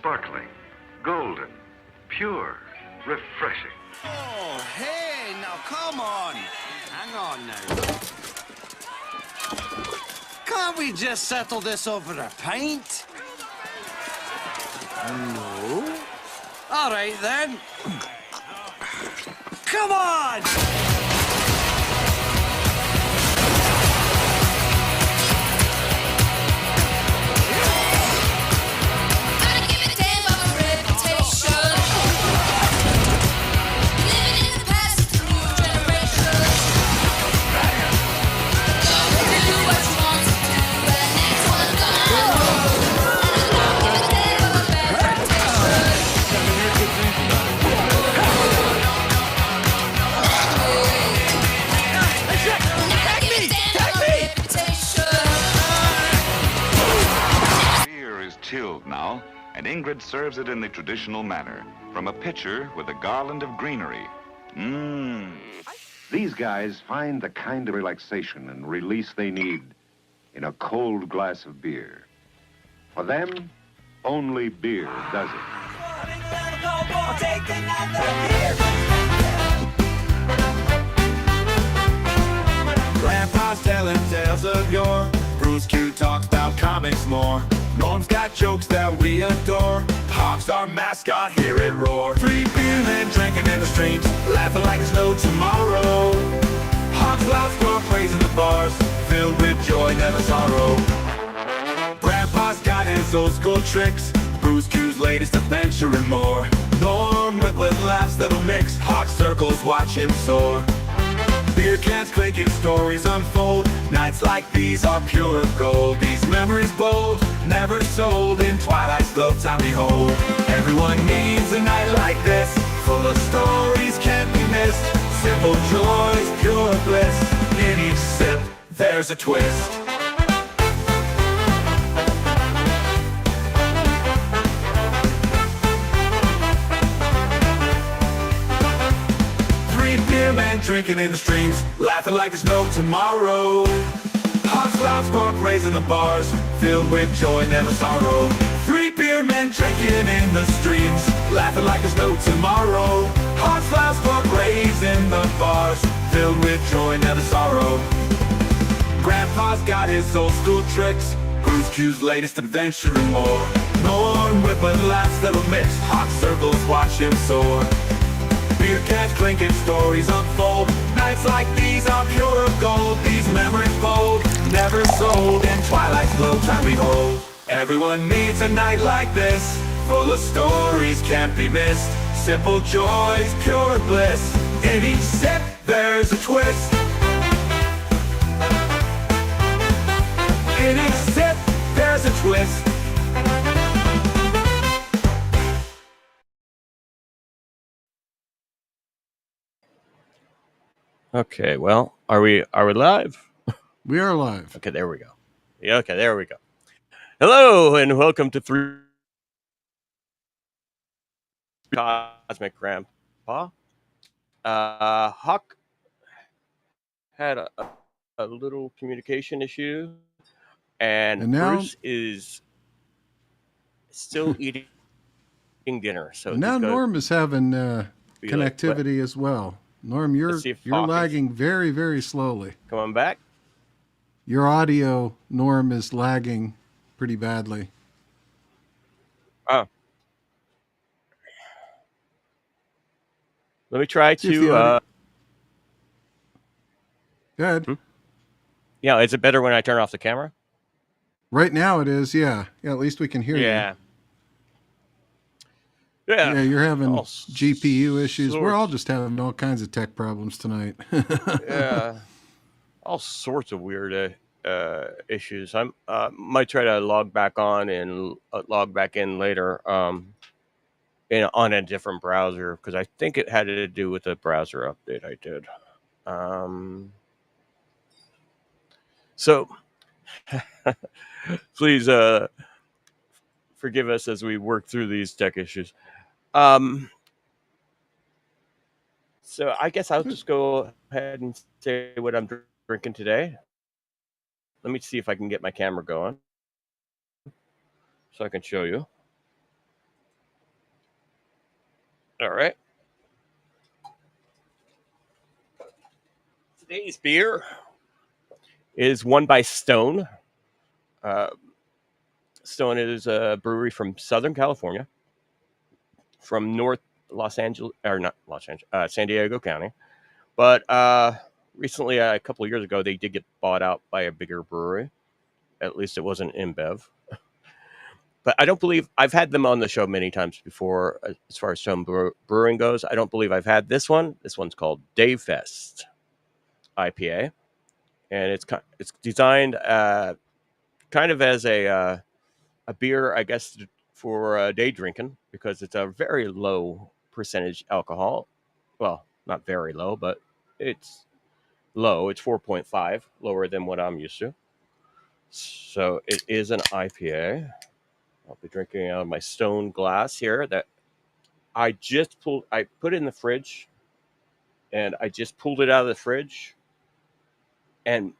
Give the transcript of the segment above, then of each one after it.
sparkling, golden, pure, refreshing. Oh, hey, now come on. Hang on now. Can't we just settle this over a pint? No. All right, then. Come on! Chilled now, and Ingrid serves it in the traditional manner, from a pitcher with a garland of greenery. Mmm. These guys find the kind of relaxation and release they need in a cold glass of beer. For them, only beer does it. Grandpa's telling tales of yore. Bruce Q talks about comics more. Norm's got jokes that we adore. Hawk's our mascot, hear it roar. 3BeerMen drinking in the streams, laughing like there's no tomorrow. Hawk's loud squirrel praising the bars, filled with joy, never sorrow. Grandpa's got his old school tricks, Bruce Q's latest adventure and more. Norm with laughs that'll mix, Hawk circles watch him soar. Beer cans clinking, stories unfold. Nights like these are pure gold. These memories bold, never sold. In Twilight's slow time behold. Everyone needs a night like this, full of stories can't be missed. Simple joys, pure bliss. In each sip, there's a twist. Men drinking in the streams, laughing like there's no tomorrow. Hawks, loud spark raising the bars, filled with joy, never sorrow. 3BeerMen drinking in the streams, laughing like there's no tomorrow. Hawks, loud spark raising the bars, filled with joy, never sorrow. Grandpa's got his old school tricks, Bruce Q's latest adventure and more. Norm with laughs that'll mix, Hawk circles watch him soar. Beer cans clinking, stories unfold. Nights like these are pure gold. These memories bold, never sold. In Twilight's glow time behold. Everyone needs a night like this, full of stories can't be missed. Simple joys, pure bliss. In each sip, there's a twist. In each sip, there's a twist. Okay, well, are we live? We are live. Okay, there we go. Yeah, okay, there we go. Hello and welcome to 3 Cosmic Grandpa. Hawk had a little communication issue, and now, Bruce is still eating dinner. So now Norm is having connectivity as well. Norm, you're lagging very, very slowly. Coming back? Your audio, Norm, is lagging pretty badly. Oh. Let me try to... Good. Yeah, is it better when I turn off the camera? Right now it is, yeah. Yeah, at least we can hear you. Yeah, you're having GPU issues. We're all just having all kinds of tech problems tonight. Yeah, all sorts of weird issues. I might try to log back on and log back in later on a different browser, because I think it had to do with the browser update I did. So please forgive us as we work through these tech issues. So I guess I'll just go ahead and say what I'm drinking today. Let me see if I can get my camera going so I can show you. All right. Today's beer is one by Stone. Uh, Stone is a brewery from Southern California, from North Los Angeles, or not Los Angeles, San Diego County. But recently, a couple of years ago, they did get bought out by a bigger brewery. At least it wasn't InBev. But I don't believe I've had them on the show many times before. As far as Stone Brewing goes, I don't believe I've had this one. This one's called Dave Fest IPA, and it's designed kind of as a beer, I guess, for day drinking because it's a very low percentage alcohol. Well, not very low, but it's low. It's 4.5, lower than what I'm used to. So it is an IPA. I'll be drinking out of my Stone glass here that I just pulled. I put it in the fridge, and I just pulled it out of the fridge. And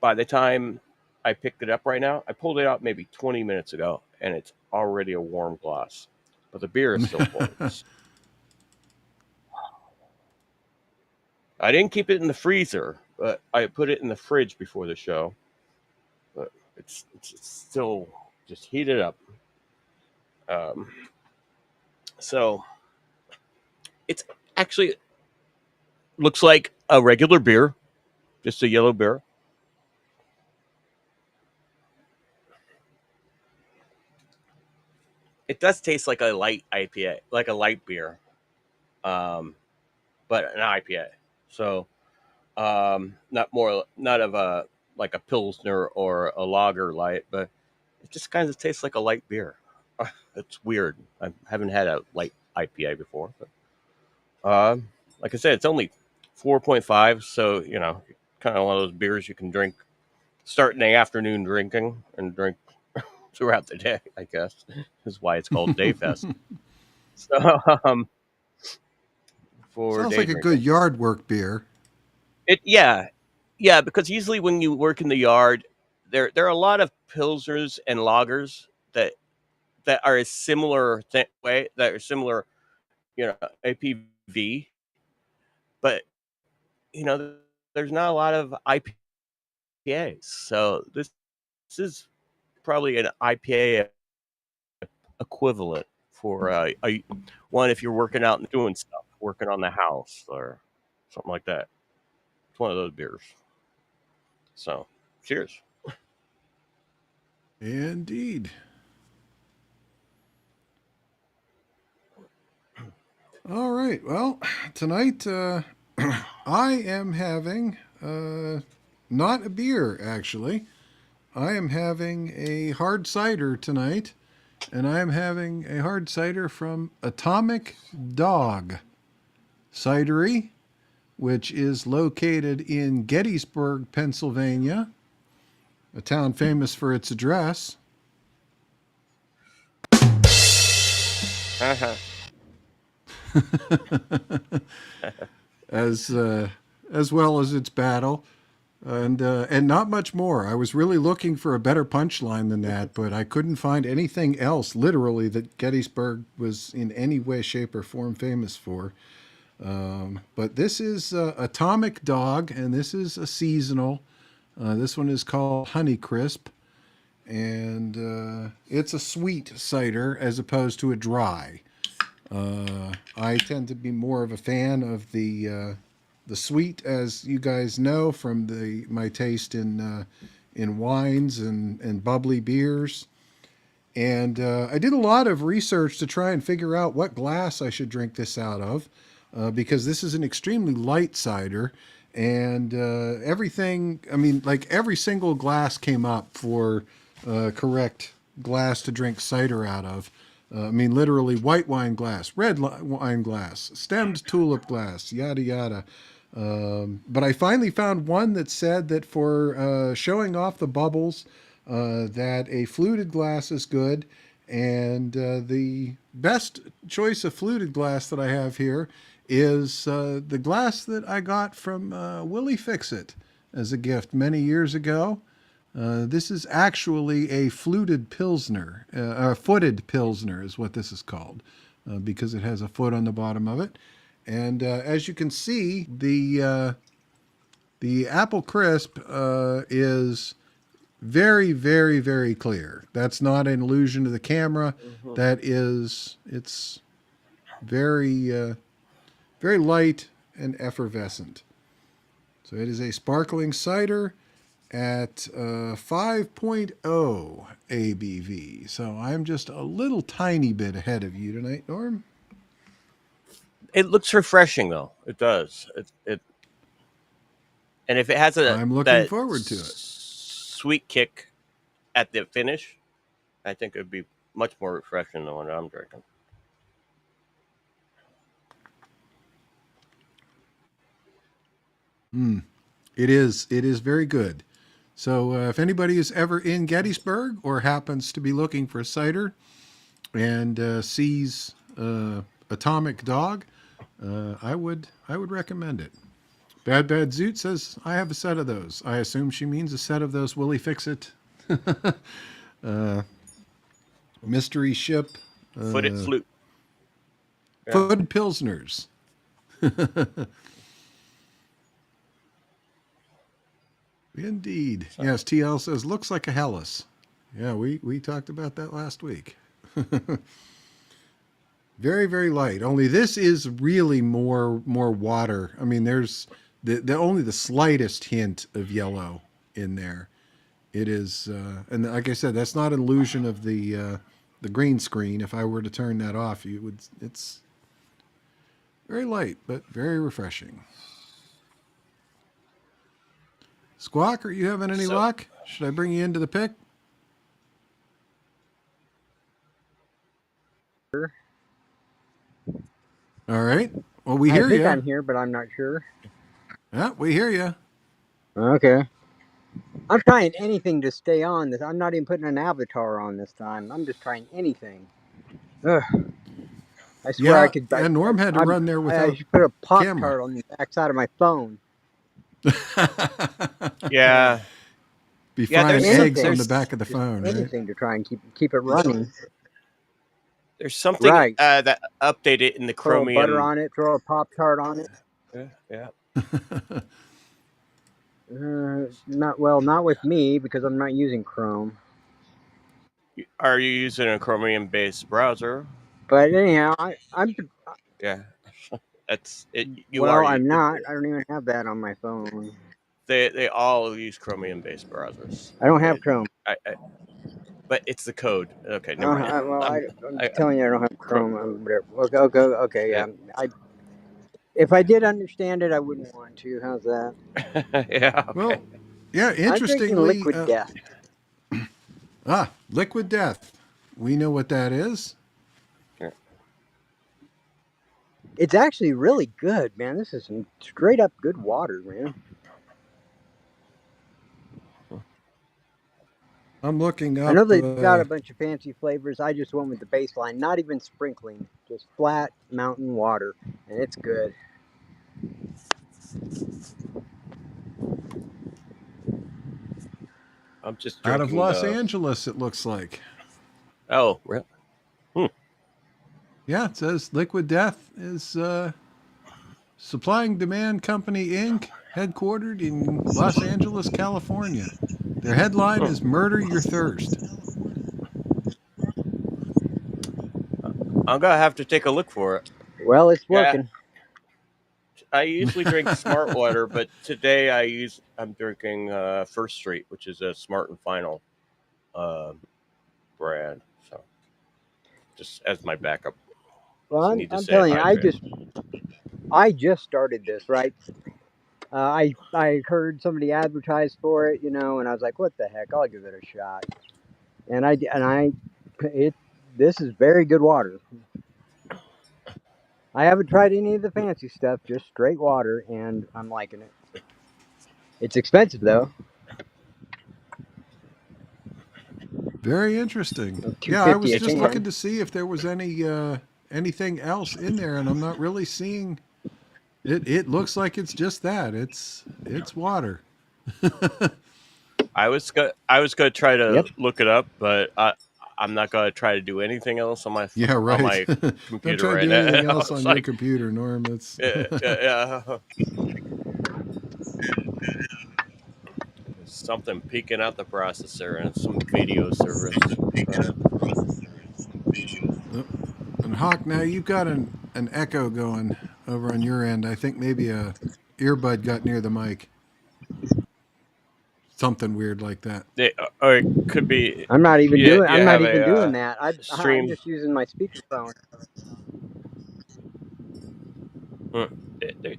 by the time I picked it up right now, I pulled it out maybe 20 minutes ago, and it's already a warm glass. But the beer is still cold. I didn't keep it in the freezer, but I put it in the fridge before the show. But it's still just heated up. So it's actually looks like a regular beer, just a yellow beer. It does taste like a light IPA, like a light beer, um, but an IPA. So not of a like a pilsner or a lager light, but it just kind of tastes like a light beer. It's weird. I haven't had a light IPA before, but like I said, it's only 4.5, so kind of one of those beers you can drink, start in the afternoon drinking and drink throughout the day. I guess is why it's called Day Fest. So for sounds day like drinking. a good yard work beer. Yeah, because usually when you work in the yard, there are a lot of pilsners and lagers that are a similar way, that are similar, APV, but there's not a lot of IPAs. So this is probably an IPA equivalent for one if you're working out and doing stuff, working on the house or something like that. It's one of those beers. So, cheers. Indeed. All right. Well, tonight I am having not a beer, actually. I am having a hard cider tonight, and I am having a hard cider from Atomic Dog Cidery, which is located in Gettysburg, Pennsylvania, a town famous for its address. Uh-huh. as well as its battle, and not much more. I was really looking for a better punchline than that, but I couldn't find anything else, literally, that Gettysburg was in any way, shape, or form famous for. But this is Atomic Dog, and this is a seasonal. This one is called Honeycrisp, and it's a sweet cider as opposed to a dry. I tend to be more of a fan of the sweet, as you guys know from my taste in wines and bubbly beers. And I did a lot of research to try and figure out what glass I should drink this out of, because this is an extremely light cider, and everything. I mean, like every single glass came up for correct glass to drink cider out of. I mean, literally white wine glass, red wine glass, stemmed tulip glass, yada, yada. But I finally found one that said that for showing off the bubbles, that a fluted glass is good. And the best choice of fluted glass that I have here is the glass that I got from Willie Fix-It as a gift many years ago. This is actually a fluted Pilsner, footed Pilsner is what this is called. because it has a foot on the bottom of it. And as you can see, the apple crisp is very, very, very clear. That's not an illusion to the camera. It's very, very light and effervescent. So it is a sparkling cider at 5.0 ABV. So I'm just a little tiny bit ahead of you tonight, Norm. It looks refreshing, though. It does. And if it has I'm looking forward to it. Sweet kick at the finish, I think it would be much more refreshing than what I'm drinking. It is very good. So if anybody is ever in Gettysburg or happens to be looking for cider and sees Atomic Dog, I would recommend it. Bad Zoot says, I have a set of those. I assume she means a set of those Willie Fix-It mystery ship. Footed flute. Yeah. Footed Pilsners. Indeed. So. Yes, TL says, looks like a Helles. Yeah, we talked about that last week. Very, very light. Only this is really more water. I mean, there's the only the slightest hint of yellow in there. It is, and like I said, that's not an illusion of the green screen. If I were to turn that off, it's very light, but very refreshing. Squawk, are you having any luck? Should I bring you into the pick? Sure. All right. Well, we hear you. I think I'm here, but I'm not sure. Yeah, we hear you. Okay. I'm trying anything to stay on this. I'm not even putting an avatar on this time. I'm just trying anything. Ugh. I swear I could. And Norm had to run there without I should put a Pop-Tart on the backside of my phone. Yeah. Be frying eggs on the back of the phone. Anything to try and keep it running. There's something that updated in the Chromium. Throw butter on it. Throw a Pop-Tart on it. Yeah. Not with me because I'm not using Chrome. Are you using a Chromium-based browser? But anyhow, I'm. Yeah, that's it. I'm not. I don't even have that on my phone. They all use Chromium-based browsers. I don't have Chrome. But it's the code. Okay, never mind. I'm telling you, I don't have Chrome. Okay, yeah. If I did understand it, I wouldn't want to. How's that? Yeah. Okay. Well, yeah. Interestingly, I'm drinking Liquid Death. Liquid Death. We know what that is. Yeah. It's actually really good, man. This is some straight up good water, man. I'm looking up. I know they've got a bunch of fancy flavors. I just went with the baseline, not even sprinkling, just flat mountain water, and it's good. I'm just out of Los Angeles, it looks like. Oh, really? Yeah, it says Liquid Death is Supply and Demand Company, Inc., headquartered in Los Angeles, California. Their headline is Murder Your Thirst. I'm going to have to take a look for it. Well, it's working. Yeah. I usually drink Smart Water, but today I'm drinking First Street, which is a Smart and Final brand. So just as my backup. Well, I'm telling you, I just started this, right? I heard somebody advertise for it, and I was like, what the heck? I'll give it a shot. This is very good water. I haven't tried any of the fancy stuff, just straight water, and I'm liking it. It's expensive though. Very interesting. Yeah, I was just looking to see if there was anything else in there, and I'm not really seeing. It looks like it's just that. It's water. I was going to try to look it up, but I'm not gonna try to do anything else on my Yeah, on right. my Don't computer try to right do now. anything else It's on your like, computer, Norm. It's yeah. There's something peeking out the processor and some video service. and Hawk. Now you've got an echo going over on your end. I think maybe a earbud got near the mic. Something weird like that. Or it could be I'm not even you. doing. You I'm not have even a doing that. I'm stream. just using my speakerphone. Hmm,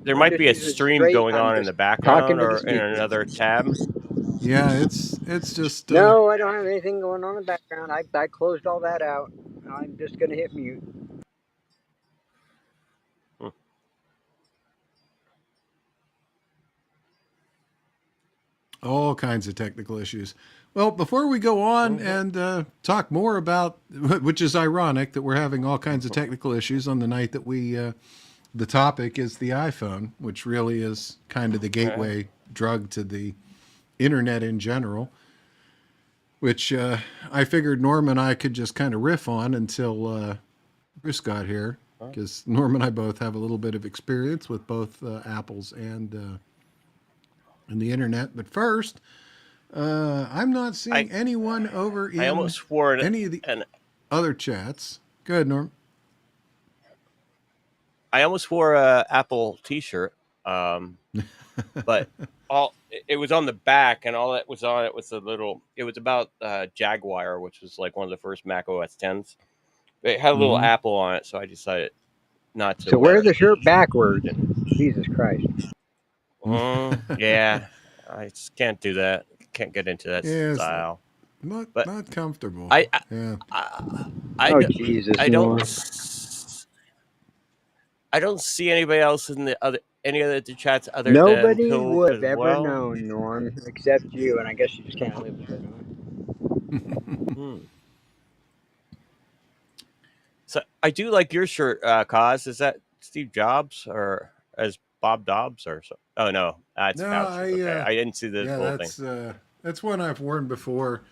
there I'm might just be a using it stream straight. going I'm on in just the background talking to the or in speaker. another tab. Yeah, it's just No, I don't have anything going on in the background. I closed all that out. I'm just gonna hit mute. Hmm. all kinds of technical issues. Well, before we go on Mm-hmm. and talk more about, which is ironic that we're having all kinds of technical issues on the night that the topic is the iPhone, which really is kind of the Yeah. gateway drug to the internet in general, which I figured Norm and I could just kind of riff on until Bruce got here, Huh? because Norm and I both have a little bit of experience with both Apples and the internet. But first, I'm not I seeing anyone over I in almost swore any of the an other chats. Go ahead, Norm. I almost wore a Apple T-shirt, um, but it was on the back, and all that was on it was a little. It was about Jaguar, which was like one of the first Mac OS 10s. It had a little Mm-hmm. apple on it, so I decided not to So wear wear the it. shirt backwards. Didn't. Jesus Christ. Yeah, I just can't do that. Can't get into that Yeah, it's style. not But not comfortable. I I Yeah. I, I, Oh d- Jesus, I don't Norm. I don't see anybody else in the other any other chats other than Nobody Pill would as have ever well. known, Norm, except you, and I guess you just can't live with it. Hmm. So I do like your shirt, Cause. Is that Steve Jobs or as Bob Dobbs or so? Oh no, that's No, Fauci. Okay, I didn't see the yeah, whole thing. that's one I've worn before.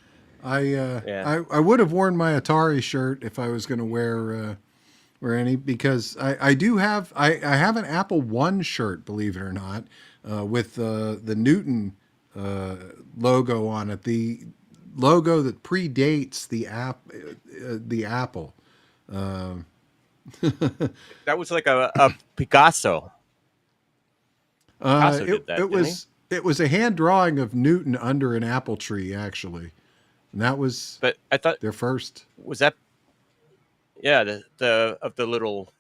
Yeah. I would have worn my Atari shirt if I was going to wear any, because I do have I have an Apple One shirt, believe it or not, with the Newton logo on it, the logo that predates the Apple. Uh, That was like a Picasso. Picasso did that, didn't he? it was a hand drawing of Newton under an apple tree, actually, and that was But I thought their first. was that yeah the of the little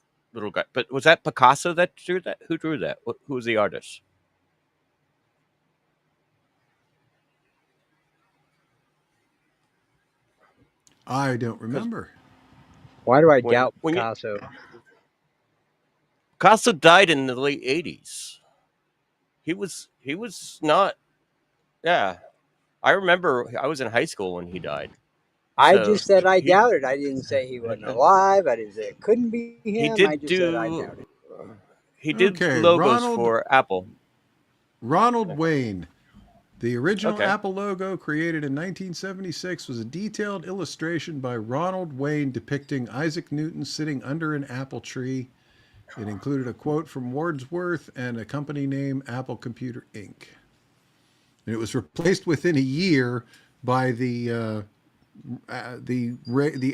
guy. But was that Picasso that drew that? Who drew that? Who was the artist? I don't Because remember. Why do I when doubt when you, Picasso? Picasso died in the late '80s. He was not. Yeah, I remember I was in high school when he died. I So just said I he doubted. I didn't say he wasn't alive. I didn't say it couldn't be he him. I did just said I do doubted. he did Okay, logos for Apple. Ronald Wayne. The original Okay, Apple logo, created in 1976, was a detailed illustration by Ronald Wayne depicting Isaac Newton sitting under an apple tree. It included a quote from Wordsworth and a company name, Apple Computer Inc. And it was replaced within a year by the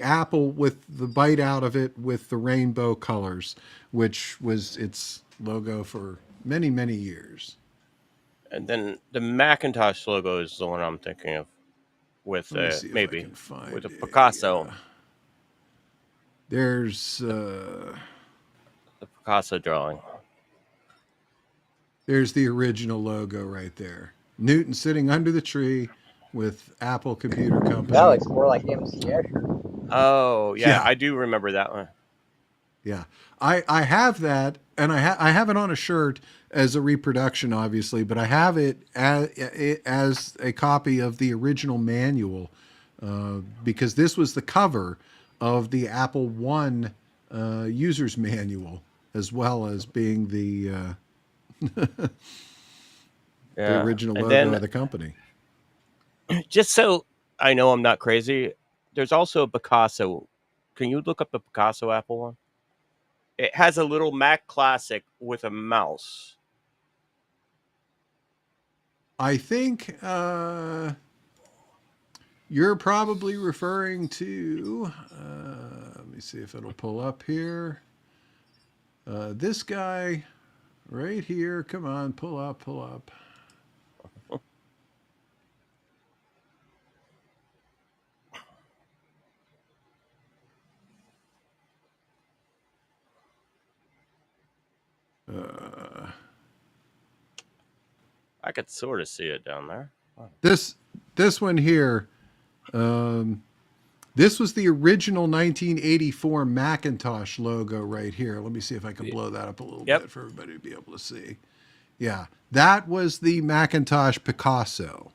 apple with the bite out of it with the rainbow colors, which was its logo for many, many years. and then the Macintosh logo is the one I'm thinking of with Let me see if I maybe can find with a a. Picasso, There's the Picasso drawing. there's the original logo right there. Newton sitting under the tree with Apple Computer That Company. looks more like MC Escher. Oh yeah, Yeah, I do remember that one. yeah. I have that, and I have it on a shirt as a reproduction, obviously, but I have it as a copy of the original manual, because this was the cover of the Apple One user's manual, as well as being the Yeah, original and logo then of the company. just so I know I'm not crazy, there's also a Picasso. Can you look up the Picasso Apple one? It has a little Mac Classic with a mouse. I think you're probably referring to. Let me see if it'll pull up here. This guy right here. Come on, pull up, pull up. I could sort of see it down there. This one here. This was the original 1984 Macintosh logo right here. Let me see if I can blow that up a little bit for everybody to be able to see. Yeah, that was the Macintosh Picasso.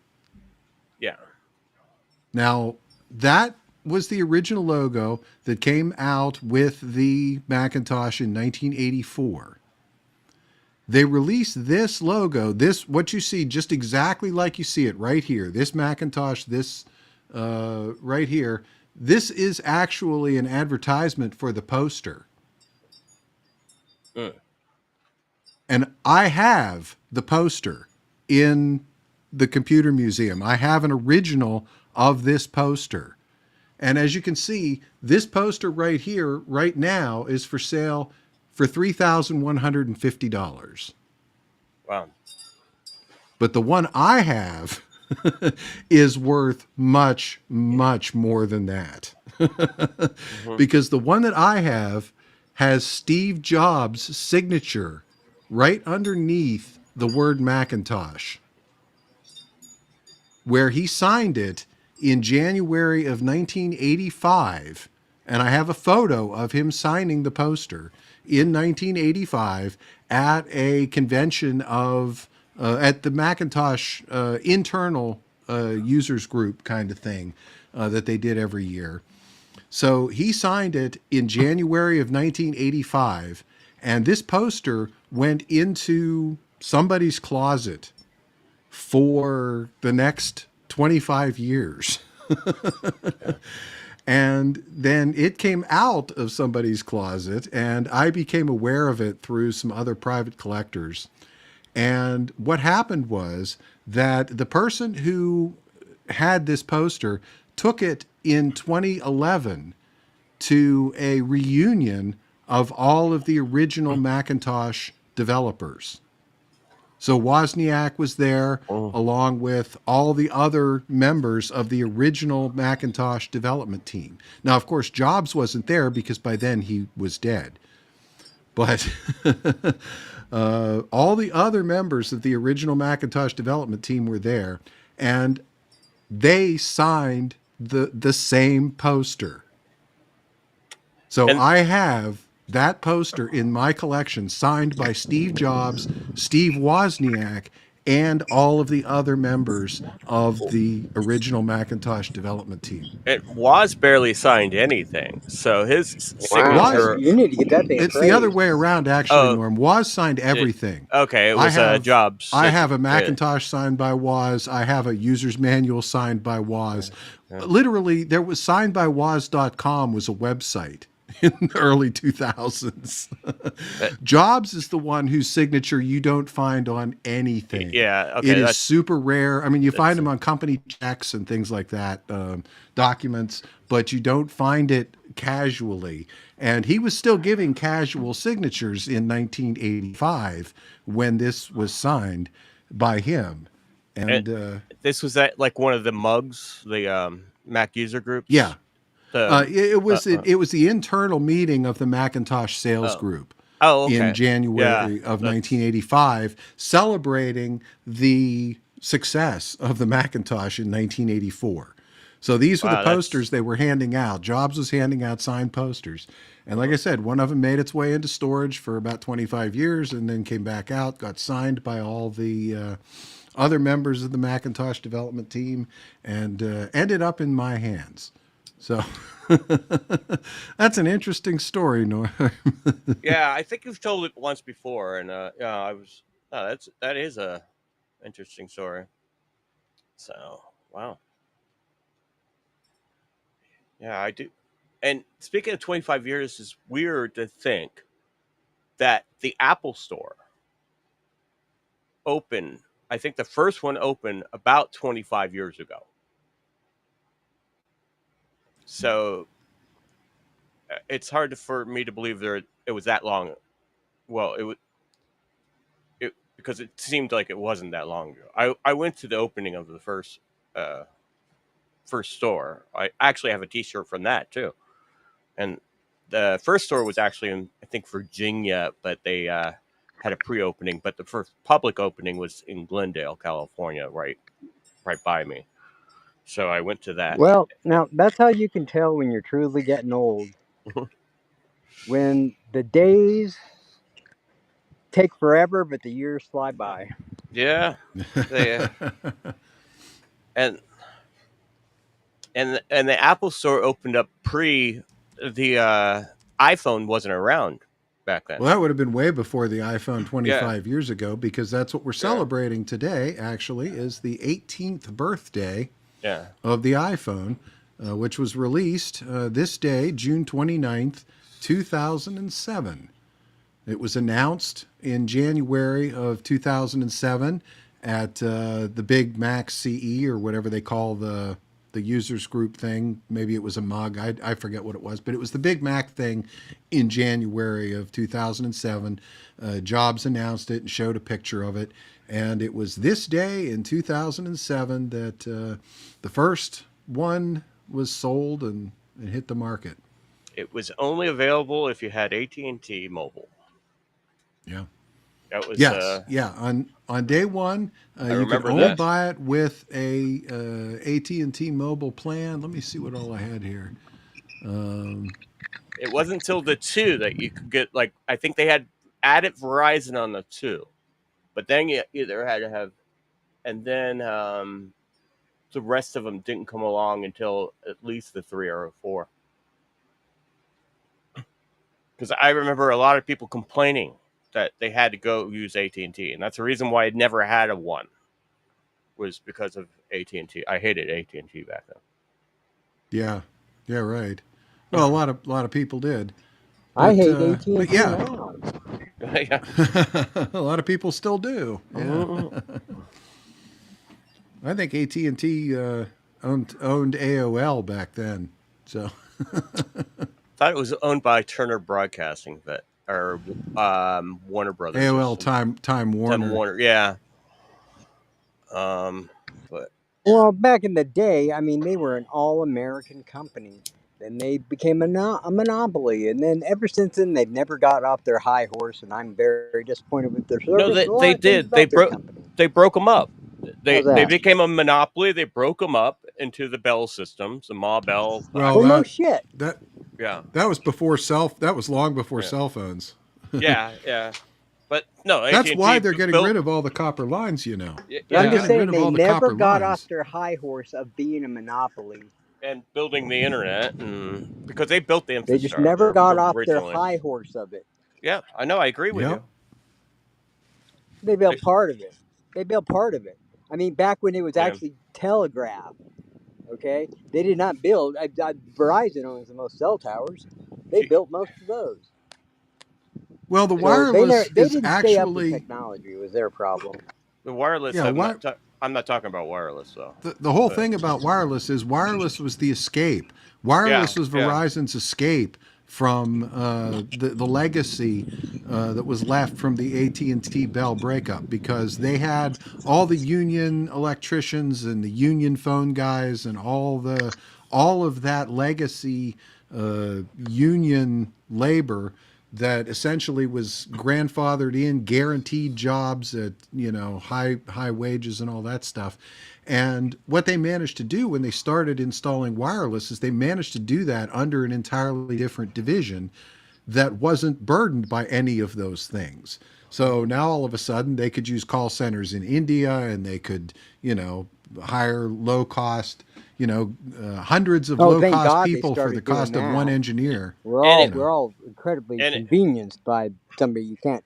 Yeah. Now, that was the original logo that came out with the Macintosh in 1984. They released this logo, this what you see, just exactly like you see it right here. This Macintosh, this right here. This is actually an advertisement for the poster. And I have the poster in the computer museum. I have an original of this poster. And as you can see, this poster right here, right now, is for sale for $3,150. Wow. But the one I have is worth much, much more than that. Because the one that I have has Steve Jobs' signature right underneath the word Macintosh, where he signed it in January of 1985. And I have a photo of him signing the poster in 1985 at a convention of, at the Macintosh internal users group kind of thing that they did every year. So he signed it in January of 1985, and this poster went into somebody's closet for the next 25 years. And then it came out of somebody's closet, and I became aware of it through some other private collectors. And what happened was that the person who had this poster took it in 2011 to a reunion of all of the original Macintosh developers. So Wozniak was there, along with all the other members of the original Macintosh development team. Now, of course, Jobs wasn't there because by then he was dead. But all the other members of the original Macintosh development team were there, and they signed the same poster. So I have that poster in my collection signed by Steve Jobs, Steve Wozniak, and all of the other members of the original Macintosh development team. It was barely signed anything, so his signature. You need to get that thing. It's the other way around, actually, Norm. Woz signed everything. It was Jobs. I have a Macintosh signed by Woz. I have a user's manual signed by Woz. Literally, there was signedbywoz.com was a website in the early 2000s. Jobs is the one whose signature you don't find on anything. Yeah, okay. It is super rare. I mean, you find them on company checks and things like that, documents, but you don't find it casually. And he was still giving casual signatures in 1985 when this was signed by him. And this was at like one of the mugs, the Mac user groups. Yeah. It was the internal meeting of the Macintosh sales group in January of 1985, celebrating the success of the Macintosh in 1984. So these were the posters they were handing out. Jobs was handing out signed posters. And like I said, one of them made its way into storage for about 25 years and then came back out, got signed by all the other members of the Macintosh development team, and ended up in my hands. So that's an interesting story, Norm. Yeah, I think you've told it once before, and that is a interesting story. So wow, Yeah, I do. And speaking of 25 years, it's weird to think that the Apple Store opened. I think the first one opened about 25 years ago. So it's hard for me to believe it was that long. Well, it because it seemed like it wasn't that long ago. I went to the opening of the uh, first store. I actually have a T-shirt from that too. And the first store was actually in, I think, Virginia, but they had a pre-opening. But the first public opening was in Glendale, California, right by me. So I went to that. Well, now that's how you can tell when you're truly getting old. When the days take forever, but the years fly by. Yeah, they and and the Apple Store opened up pre the iPhone wasn't around back then. Well, that would have been way before the iPhone Yeah, 25 years ago, because that's what we're yeah, celebrating today, actually, is the 18th birthday yeah. of the iPhone, which was released this day, June 29th, 2007. It was announced in January of 2007 at the big Mac CE, or whatever they call the users group thing. Maybe it was a mug. I forget what it was, but it was the Big Mac thing in January of 2007. Jobs announced it and showed a picture of it. And it was this day in 2007 that the first one was sold and hit the market. It was only available if you had AT&T Mobile. Yeah. That was Yes. Yeah. On day one, I you could remember only that. buy it with a AT&T mobile plan. Let me see what all I had here. It wasn't until the 2 that you could get, like, I think they had added Verizon on the 2, but then you either had to have, and then the rest of them didn't come along until at least the 3 or 4. Because I remember a lot of people complaining that they had to go use AT&T, and that's the reason why I never had a one, was because of AT&T. I hated AT&T back then. Yeah. Yeah. Right. Well, a lot of people did, I hate but AT&T yeah, now. Yeah. a lot of people still do. Yeah. I think AT&T owned AOL back then. So Thought it was owned by Turner Broadcasting, but or Warner Brothers or AOL some Time Time Warner. Warner. Yeah. But Well, back in the day, I mean, they were an all-American company. Then they became a monopoly, and then ever since then, they've never got off their high horse. And I'm very disappointed with their no, service and a they lot of things did. They about their broke company. they broke them up. How's They that? became a monopoly. They broke them up into the Bell systems, the Ma Bell. Well, Well, no shit. that Yeah, that was before that was long before yeah, cell phones. yeah. But no, AT That's and why T they're getting built. rid of all the copper lines, I'm They're just Yeah, getting saying rid of they all the never copper got off lines. their high horse of being a monopoly. and building the internet, and because they built the They just never infrastructure got off their originally. high horse of it. Yeah, I know. I agree with Yep. you. They They, built part of it. They built part of it. I mean, back when it was yeah. actually telegraph. Okay, they did not build. Verizon owns the most cell towers. They Gee, built most of those. Well, the So wireless they is didn't stay up with actually, technology. Was their problem. the wireless. yeah, I'm not talking about wireless though. the whole But thing about wireless is wireless was the escape. yeah, Wireless was yeah. Verizon's escape from the legacy that was left from the AT&T Bell breakup, because they had all the union electricians and the union phone guys and all of that legacy union labor that essentially was grandfathered in, guaranteed jobs at high wages and all that stuff. And what they managed to do when they started installing wireless is they managed to do that under an entirely different division that wasn't burdened by any of those things. So now all of a sudden they could use call centers in India, and they could, hire low cost, hundreds of Oh, low thank cost God they people for the started doing cost of one that. engineer. And We're all incredibly it, convenienced by somebody you can't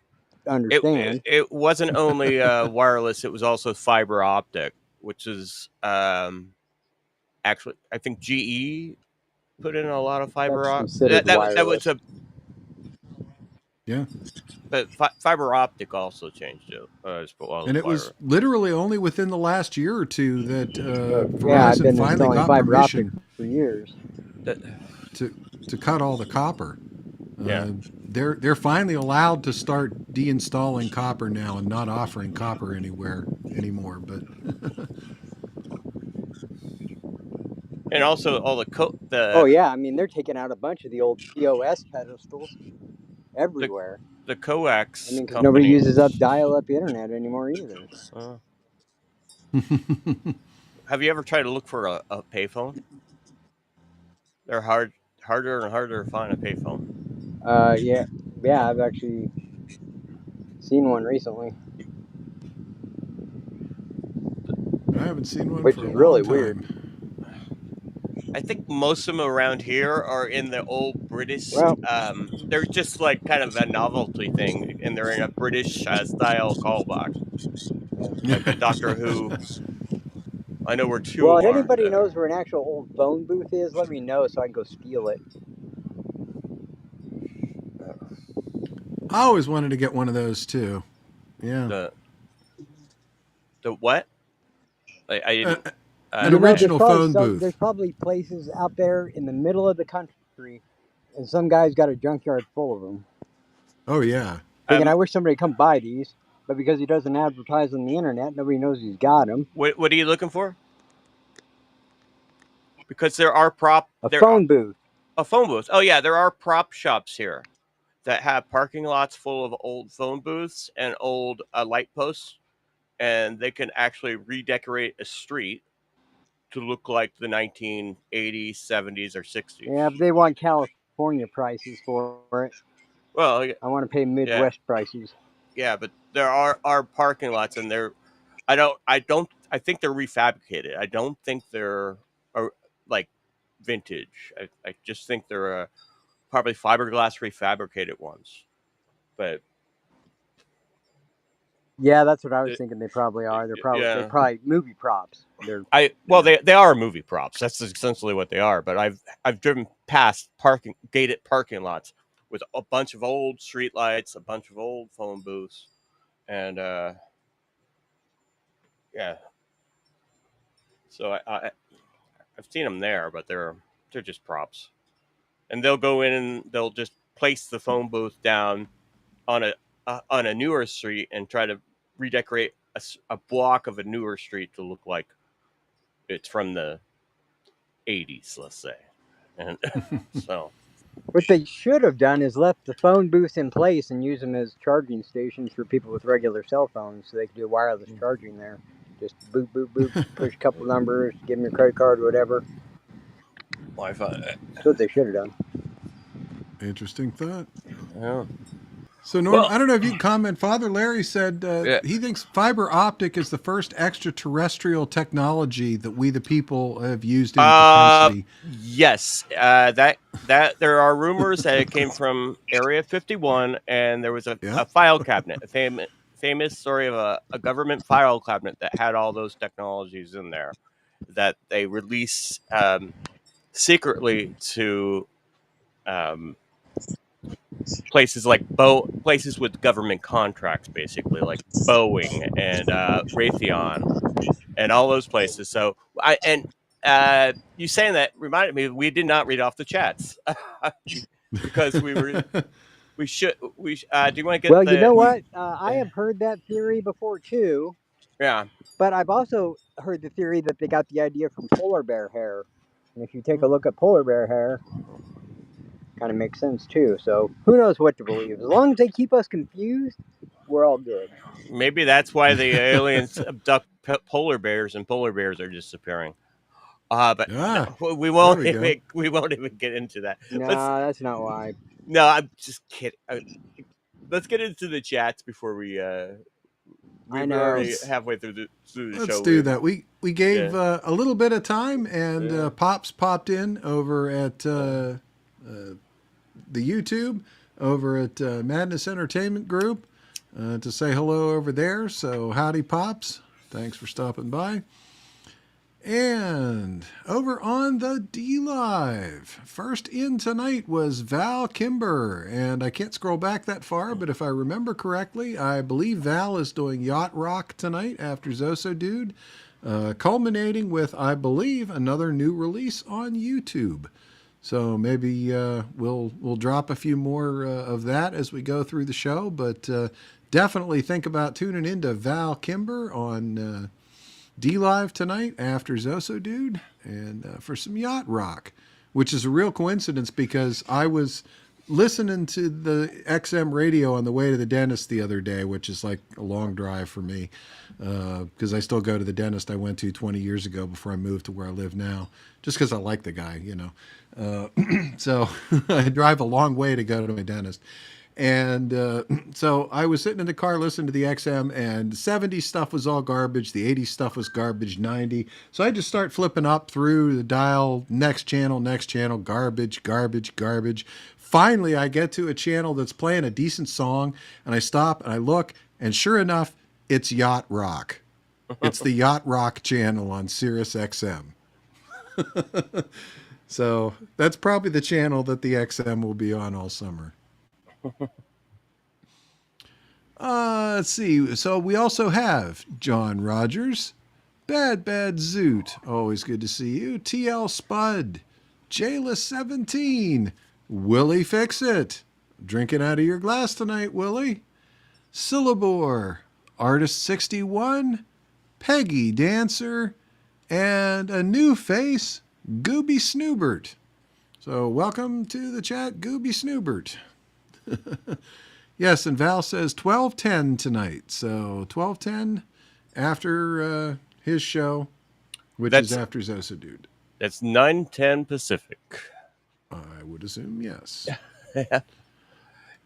understand. it wasn't only wireless; it was also fiber optic, which is actually I think GE put in a lot of That's fiber. considered That wireless. was a Yeah. but fiber optic also changed it as well And as it was fiber. literally only within the last year or two that Yeah, I've Verizon been finally installing got fiber optic permission for years. That, to cut all the copper. yeah. They're finally allowed to start deinstalling copper now and not offering copper anywhere anymore. But And also all Oh yeah, I mean they're taking out a bunch of the old POS pedestals the everywhere. the I coax mean, because nobody uses up companies. dial-up internet anymore either. Uh, have you ever tried to look for a payphone? They're harder and harder to find a payphone. Yeah, yeah, I've actually seen one recently, I haven't seen one which for a is long really weird. time. I think most of them around here are in the old British. Well, They're just like kind of a novelty thing, and they're in a British style callback, like a Doctor Who. I know where well, two if are. anybody knows where an actual old phone booth is, let me know so I can go steal it. I always wanted to get one of those too. Yeah. The the what? I Uh, didn't. an You know, there's original probably phone there's booth. probably places out there in the middle of the country, and some guy's got a junkyard full of them. Oh yeah. Thinking, I wish somebody would come buy these, but because he doesn't advertise on the internet, nobody knows he's got them. what are you looking for? Because A there are phone booth. a phone booth. Oh yeah, there are prop shops here that have parking lots full of old phone booths and old light posts, and they can actually redecorate a street to look like the 1980s, 70s, or 60s. Yeah, but they want California prices for it. Well, I want to pay yeah, Midwest prices. yeah, but there are parking lots, and they're I think they're refabricated. I don't think they're like vintage. I just think they're probably fiberglass refabricated ones. But Yeah, that's what I was it, thinking. They probably are. They're yeah, probably movie props. They're they are movie props. That's essentially what they are. But I've driven past gated parking lots with a bunch of old street lights, a bunch of old phone booths, and yeah. So I've seen them there, but they're just props. And they'll go in and they'll just place the phone booth down on a newer street and try to redecorate a block of a newer street to look like it's from the 80s, let's say. And so what they should have done is left the phone booths in place and use them as charging stations for people with regular cell phones, so they could do wireless charging there. Just boop boop boop, push a couple numbers, give them your credit card, whatever. Wi-Fi. That's what they should have done. Interesting thought. Yeah. So, Norm, Well, I don't know if you can comment. Father Larry said yeah. he thinks fiber optic is the first extraterrestrial technology that we, the people, have used in propensity. Yes, that there are rumors that it came from Area 51, and there was a file cabinet, a famous story of a government file cabinet that had all those technologies in there that they released secretly to places like places with government contracts, basically like Boeing and Raytheon and all those places. So you saying that reminded me we did not read off the chats because we should do you want to get Well, the you know what? I have heard that theory before too. yeah But I've also heard the theory that they got the idea from polar bear hair. And if you take a look at polar bear hair, kind of makes sense too. So who knows what to believe? As long as they keep us confused, we're all good. maybe that's why the aliens abduct polar bears and polar bears are disappearing. But no, we won't even get into that. No, that's not why. No, I'm just kidding. Let's get into the chats before we're already halfway through the show. Let's do that. We gave a little bit of time, and Pops popped in over at the YouTube, over at Madness Entertainment Group, to say hello over there. So howdy, Pops. Thanks for stopping by. And over on the D Live, first in tonight was Val Kimber. And I can't scroll back that far, but if I remember correctly, I believe Val is doing Yacht Rock tonight after Zoso Dude, culminating with, I believe, another new release on YouTube. So maybe we'll drop a few more of that as we go through the show, but definitely think about tuning into Val Kimber on D Live tonight after Zoso Dude and for some Yacht Rock, which is a real coincidence because I was listening to the XM radio on the way to the dentist the other day, which is like a long drive for me because I still go to the dentist I went to 20 years ago before I moved to where I live now, just because I like the guy, you know. So I drive a long way to go to my dentist. And so I was sitting in the car listening to the XM, and the 70s stuff was all garbage. The 80s stuff was garbage, 90. So I just start flipping up through the dial, next channel, garbage, garbage, garbage. Finally, I get to a channel that's playing a decent song, and I stop and I look, and sure enough, it's Yacht Rock. It's the Yacht Rock channel on Sirius XM. So that's probably the channel that the XM will be on all summer. Let's see. So we also have John Rogers, Bad Zoot, always good to see you. TL Spud, Jayla17, Willie Fix It, drinking out of your glass tonight, Willie. Syllabore, Artist 61, Peggy Dancer, and a new face, Gooby Snoobert. So welcome to the chat, Gooby Snoobert. Yes, and Val says 12:10 tonight. So 12:10 after his show, which is after Zosa Dude. That's 9:10 Pacific. I would assume yes.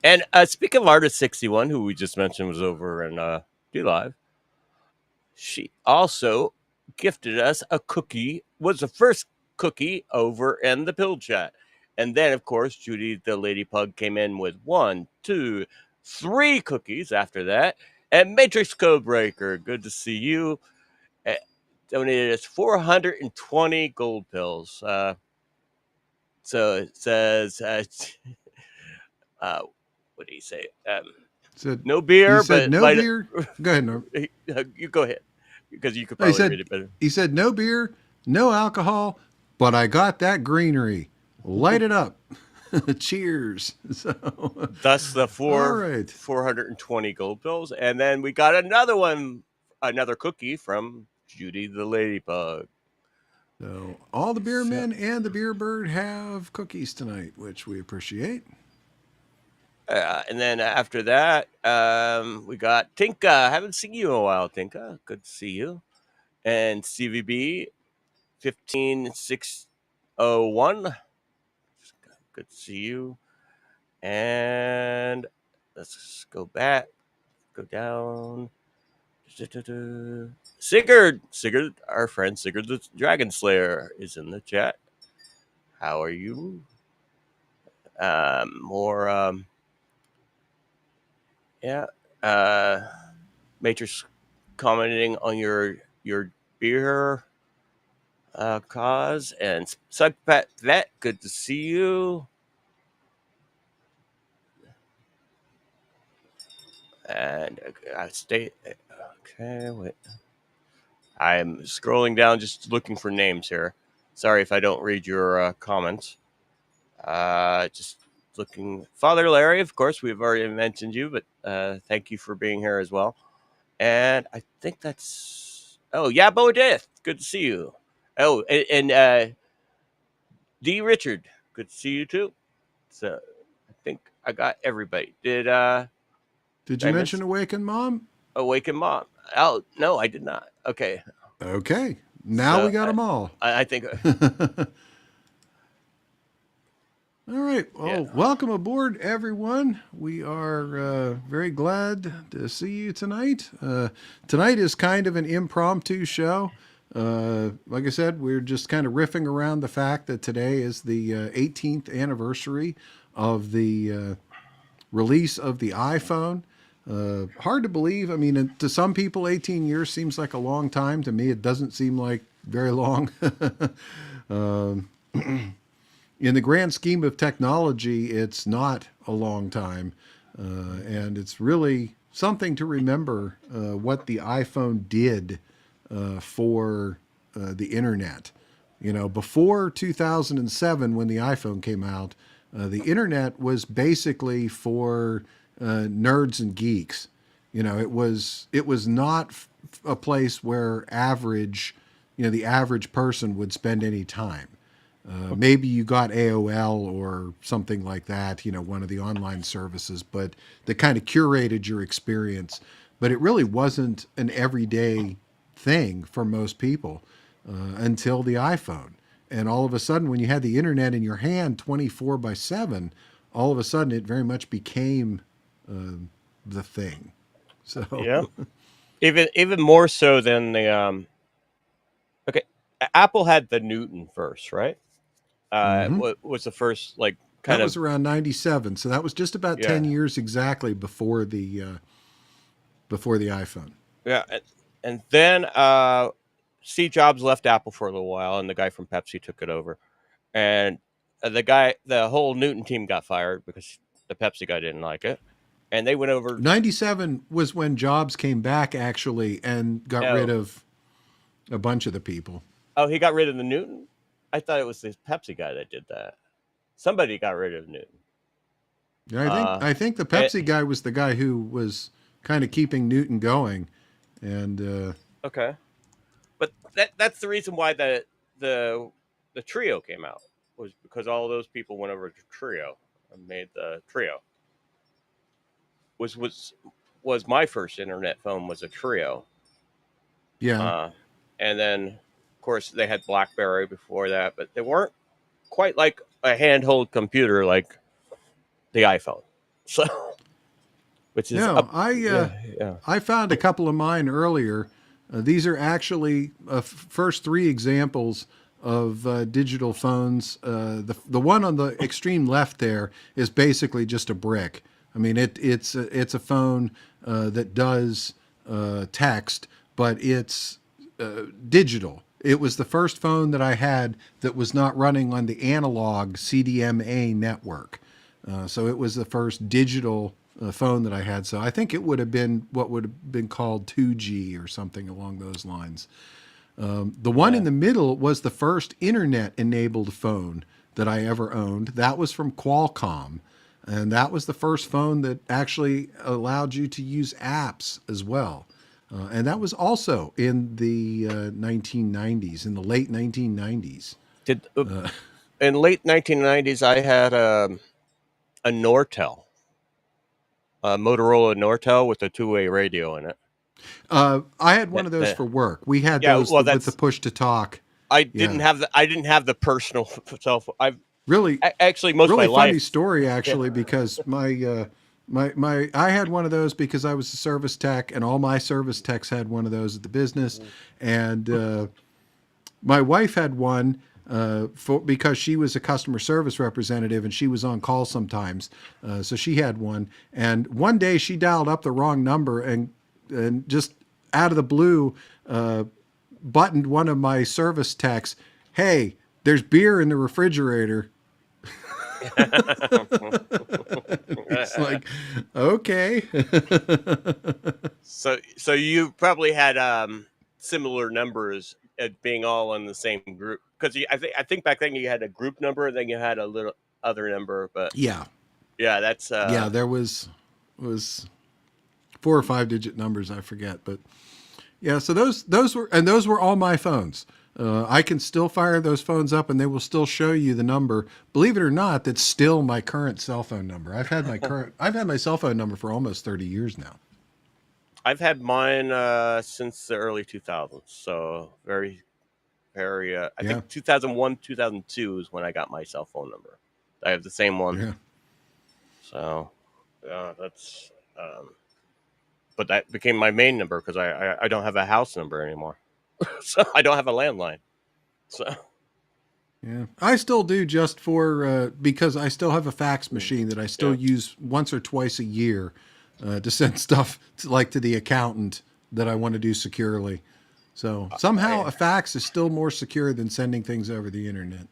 And speaking of Artist 61, who we just mentioned was over in D Live, she also gifted us a cookie. Was the first cookie over in the pill chat. And then, of course, Judy the Lady Pug came in with 1, 2, 3 cookies after that. And Matrix Codebreaker, good to see you. Donated us 420 gold pills. So it says, what do you say? Said, no beer, he said but no beer. Go ahead, Norm. You go ahead, because you could probably read it better. He said no beer, no alcohol, but I got that greenery. Light it up. Cheers. So, thus the 420 gold pills. And then we got another cookie from Judy the Lady Pug. So all the beer men and the beer bird have cookies tonight, which we appreciate. And then after that, we got Tinka. Haven't seen you in a while, Tinka. Good to see you. And CVB 15601. Good to see you. And let's go back. Go down. Sigurd, our friend Sigurd the Dragon Slayer is in the chat. How are you? Matrix commenting on your beer cause, and Sugpat Vet, good to see you. And okay, wait. I'm scrolling down just looking for names here. Sorry if I don't read your comments. Just looking. Father Larry, of course, we've already mentioned you, but thank you for being here as well. And I think that's... Oh, yeah, Bo Death, good to see you. Oh, and D. Richard, good to see you too. So I think I got everybody. Did you mention Awaken Mom? Awaken Mom. Oh, no, I did not. Okay. Now we got them all. I think. All right. Well, welcome aboard, everyone. We are very glad to see you tonight. Tonight is kind of an impromptu show. Like I said, we're just kind of riffing around the fact that today is the 18th anniversary of the release of the iPhone. Hard to believe. I mean, to some people, 18 years seems like a long time. To me, it doesn't seem like very long. Um, in the grand scheme of technology, it's not a long time. And it's really something to remember what the iPhone did for the internet. You know, before 2007, when the iPhone came out, the internet was basically for nerds and geeks. You know, it was not a place where the average person would spend any time. Maybe you got AOL or something like that, one of the online services, but that kind of curated your experience. But it really wasn't an everyday thing for most people until the iPhone. And all of a sudden, when you had the internet in your hand 24 by 7, all of a sudden it very much became the thing. So, Yeah. Even more so than the okay, Apple had the Newton first, right? mhm. Was the first like That kind was of around 97. So that was just about yeah 10 years exactly before the iPhone. yeah, and then Steve Jobs left Apple for a little while, and the guy from Pepsi took it over, and the whole Newton team got fired because the Pepsi guy didn't like it, and they went over. 97 was when Jobs came back actually and got rid Oh, of a bunch of the people. oh, he got rid of the Newton. I thought it was the Pepsi guy that did that. Somebody got rid of Newton. Yeah, I think Uh, I think the it, Pepsi guy was the guy who was kind of keeping Newton going, and okay, but that's the reason why the the Trio came out was because all those people went over to Trio and made the Trio. Was was was my first internet phone was a Trio, yeah. uh, and then of course they had BlackBerry before that, but they weren't quite like a handheld computer like the iPhone. So, which is No, up, yeah, yeah, I found a couple of mine earlier. These are actually first three examples of digital phones. The one on the extreme left there is basically just a brick. I mean, it's a phone that does text, but it's digital. It was the first phone that I had that was not running on the analog CDMA network. So it was the first digital phone that I had. So I think it would have been what would have been called 2G or something along those lines. The one yeah. in the middle was the first internet enabled phone that I ever owned. That was from Qualcomm. And that was the first phone that actually allowed you to use apps as well. And that was also in the 1990s, in the late 1990s. Did in late 1990s I had a Nortel, a Motorola Nortel with a two-way radio in it. I had one That, of those that for work. We had yeah, those well with the that's push to talk. Yeah. I didn't have the personal cell phone. I've Really, actually most of my really funny life. story Yeah. actually because my I had one of those because I was a service tech and all my service techs had one of those at the business, and my wife had one because she was a customer service representative and she was on call sometimes, so she had one. And one day she dialed up the wrong number and just out of the blue buttoned one of my service techs, "Hey, there's beer in the refrigerator." It's like, okay. So you probably had similar numbers at being all in the same group because I think back then you had a group number and then you had a little other number, but Yeah. yeah, that's Yeah, there was 4 or 5 digit numbers, I forget, but yeah, so those were all my phones. I can still fire those phones up and they will still show you the number. Believe it or not, that's still my current cell phone number. I've had my cell phone number for almost 30 years now. I've had mine since the early 2000s, so very very. I Yeah. think 2001 2002 is when I got my cell phone number. I have the same one, Yeah. so yeah, that's. But that became my main number because I don't have a house number anymore, so I don't have a landline. So Yeah. I still do just for because I still have a fax machine that I still yeah, use once or twice a year to send stuff to the accountant that I want to do securely. So somehow I, a fax is still more secure than sending things over the internet.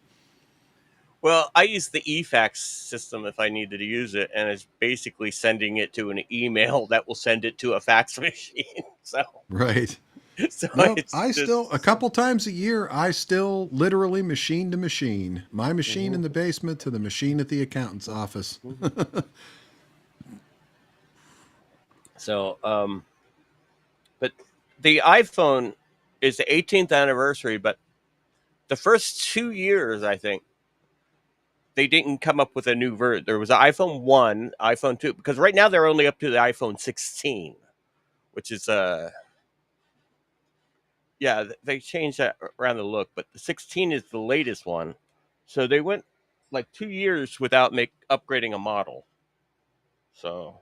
well, I use the eFax system if I needed to use it, and it's basically sending it to an email that will send it to a fax machine. So, Right. so Nope. it's I still, a just. couple times a year, I still literally machine to machine. My machine in the basement to the machine at the accountant's office. So, but the iPhone is the 18th anniversary, but the first 2 years, I think, they didn't come up with a new version. There was an iPhone 1, iPhone 2, because right now they're only up to the iPhone 16, which is yeah, they changed that around the look, but the 16 is the latest one. So they went like 2 years without upgrading a model. So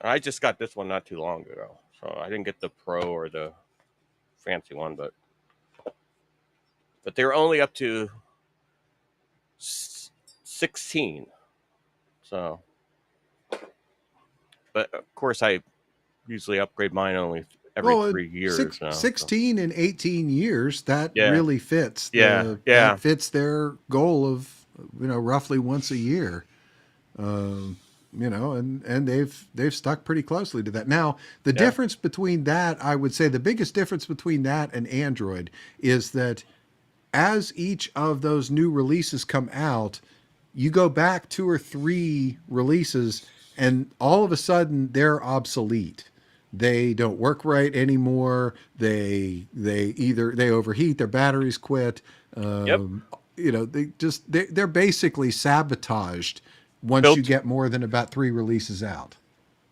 I just got this one not too long ago. So I didn't get the Pro or the fancy one, but they're only up to 16. So, but of course I usually upgrade mine only every Well, 3 years now. So. 16 and 18 years, that Yeah, really fits yeah, that yeah, fits their goal of, roughly once a year. Um, and they've stuck pretty closely to that. Now, the yeah. difference between that, I would say the biggest difference between that and Android is that as each of those new releases come out, you go back 2 or 3 releases and all of a sudden they're obsolete. They don't work right anymore. They overheat, their batteries quit. Yep. They're basically sabotaged once you Built get more than about 3 releases out.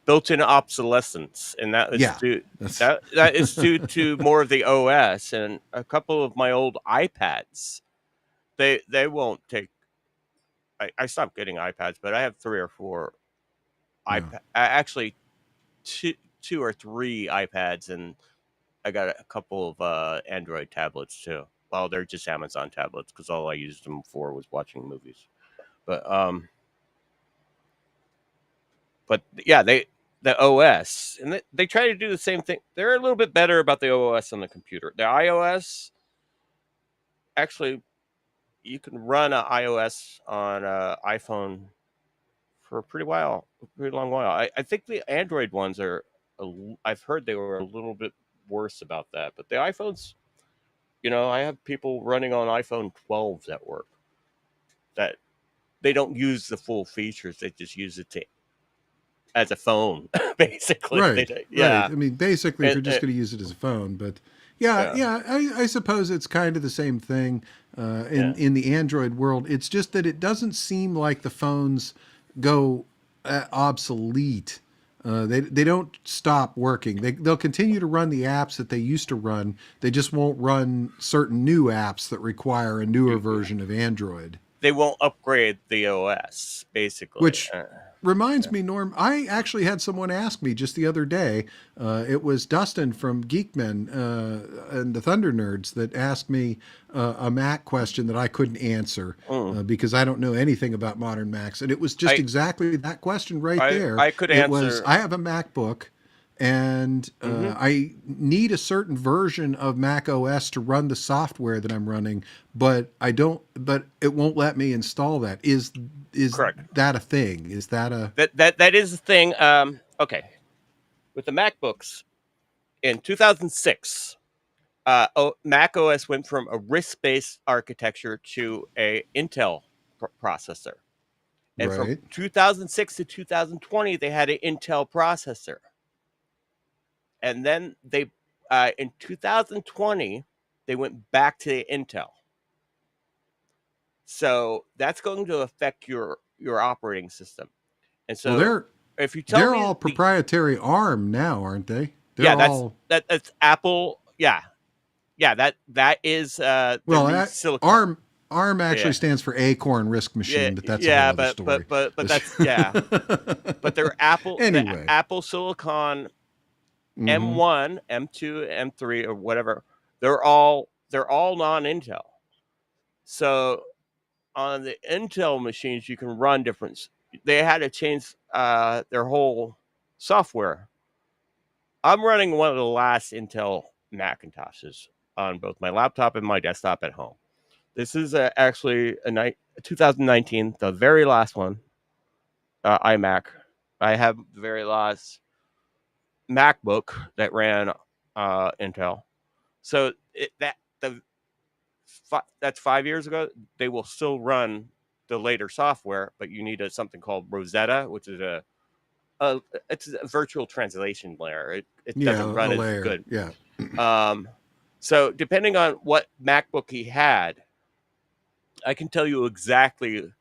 built-in obsolescence, and Yeah, that's that is due to more of the OS and a couple of my old iPads. They won't take. I stopped getting iPads, but I have 3 or 4 yeah. iPad. Actually, two or three iPads, and I got a couple of Android tablets too. Well, they're just Amazon tablets because all I used them for was watching movies. But but yeah, the OS and they try to do the same thing. They're a little bit better about the OS on the computer. The iOS actually you can run an iOS on iPhone for a pretty long while. I think the Android ones are. I've heard they were a little bit worse about that, but the iPhones, I have people running on iPhone 12s at work that they don't use the full features; they just use it as a phone, basically. Right, right. Yeah, I mean, basically, if you're just going to use it as a phone, but yeah, yeah, yeah, I suppose it's kind of the same thing in yeah. the Android world. It's just that it doesn't seem like the phones go obsolete. They don't stop working. They'll continue to run the apps that they used to run. They just won't run certain new apps that require a newer version of Android. They won't upgrade the OS, basically. Which reminds me, Norm, I actually had someone ask me just the other day. It was Dustin from Geekmen and the Thunder Nerds that asked me a Mac question that I couldn't answer because I don't know anything about modern Macs. And it was just I exactly that question right I there. I could It was, answer. I have a MacBook and Hmm. I need a certain version of Mac OS to run the software that I'm running, but I don't. But it won't let me install that. Is Correct. that a thing? Is that a That is the thing. Okay, with the MacBooks in 2006, Mac OS went from a RISC-based architecture to a Intel processor, and from right? 2006 to 2020, they had an Intel processor, and then they in 2020 they went back to the Intel. So that's going to affect your operating system. And Well, so if you tell they're me all proprietary ARM now, aren't they? yeah, They're all that's Apple. Yeah, yeah, that is their well. new silicon. ARM actually Yeah, stands for Acorn Risk yeah, Machine, but that's a whole yeah, other story. but that's yeah. But they're the Anyway, Apple Silicon hmm M1, M2, M3, or whatever. They're all non-Intel. So on the Intel machines, you can run different. They had to change their whole software. I'm running one of the last Intel Macintoshes on both my laptop and my desktop at home. This is actually a 2019, the very last one, iMac. I have the very last MacBook that ran Intel. So that's 5 years ago. They will still run the later software, but you need something called Rosetta, which is it's a virtual translation layer. It doesn't run a as layer. good. Yeah. So depending on what MacBook he had, I can tell you exactly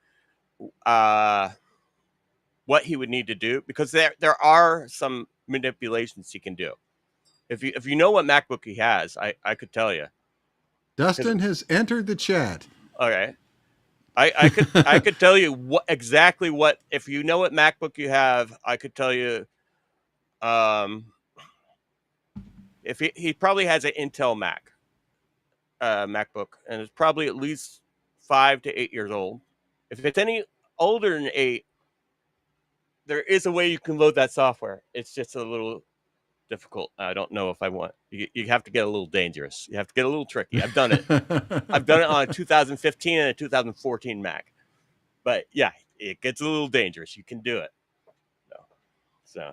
what he would need to do, because there are some manipulations he can do. If you know what MacBook he has, I could tell you. Dustin has entered the chat. Okay. I could tell you exactly what, if you know what MacBook you have, I could tell you if he probably has an Intel MacBook, and it's probably at least 5 to 8 years old. If it's any older than 8, there is a way you can load that software. It's just a little difficult. I don't know if I want. You have to get a little dangerous. You have to get a little tricky. I've done it. I've done it on a 2015 and a 2014 Mac. But yeah, it gets a little dangerous. You can do it. So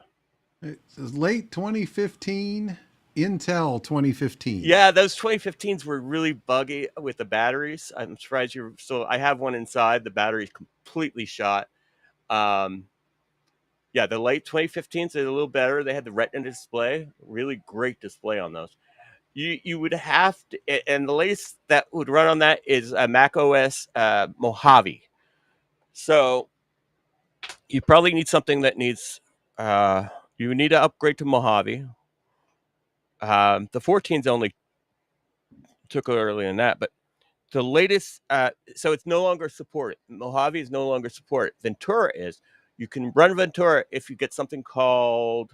It says late 2015, Intel 2015. yeah, those 2015s were really buggy with the batteries. I'm surprised you're still. I have one inside. The battery's completely shot. Yeah, the late 2015s are a little better. They had the Retina display, really great display on those. You would have to, and the latest that would run on that is a Mac OS Mojave. So you probably need something that needs. You need to upgrade to Mojave. The 14s only took earlier than that, but the latest, so it's no longer supported. Mojave is no longer supported. Ventura is. You can run Ventura if you get something called,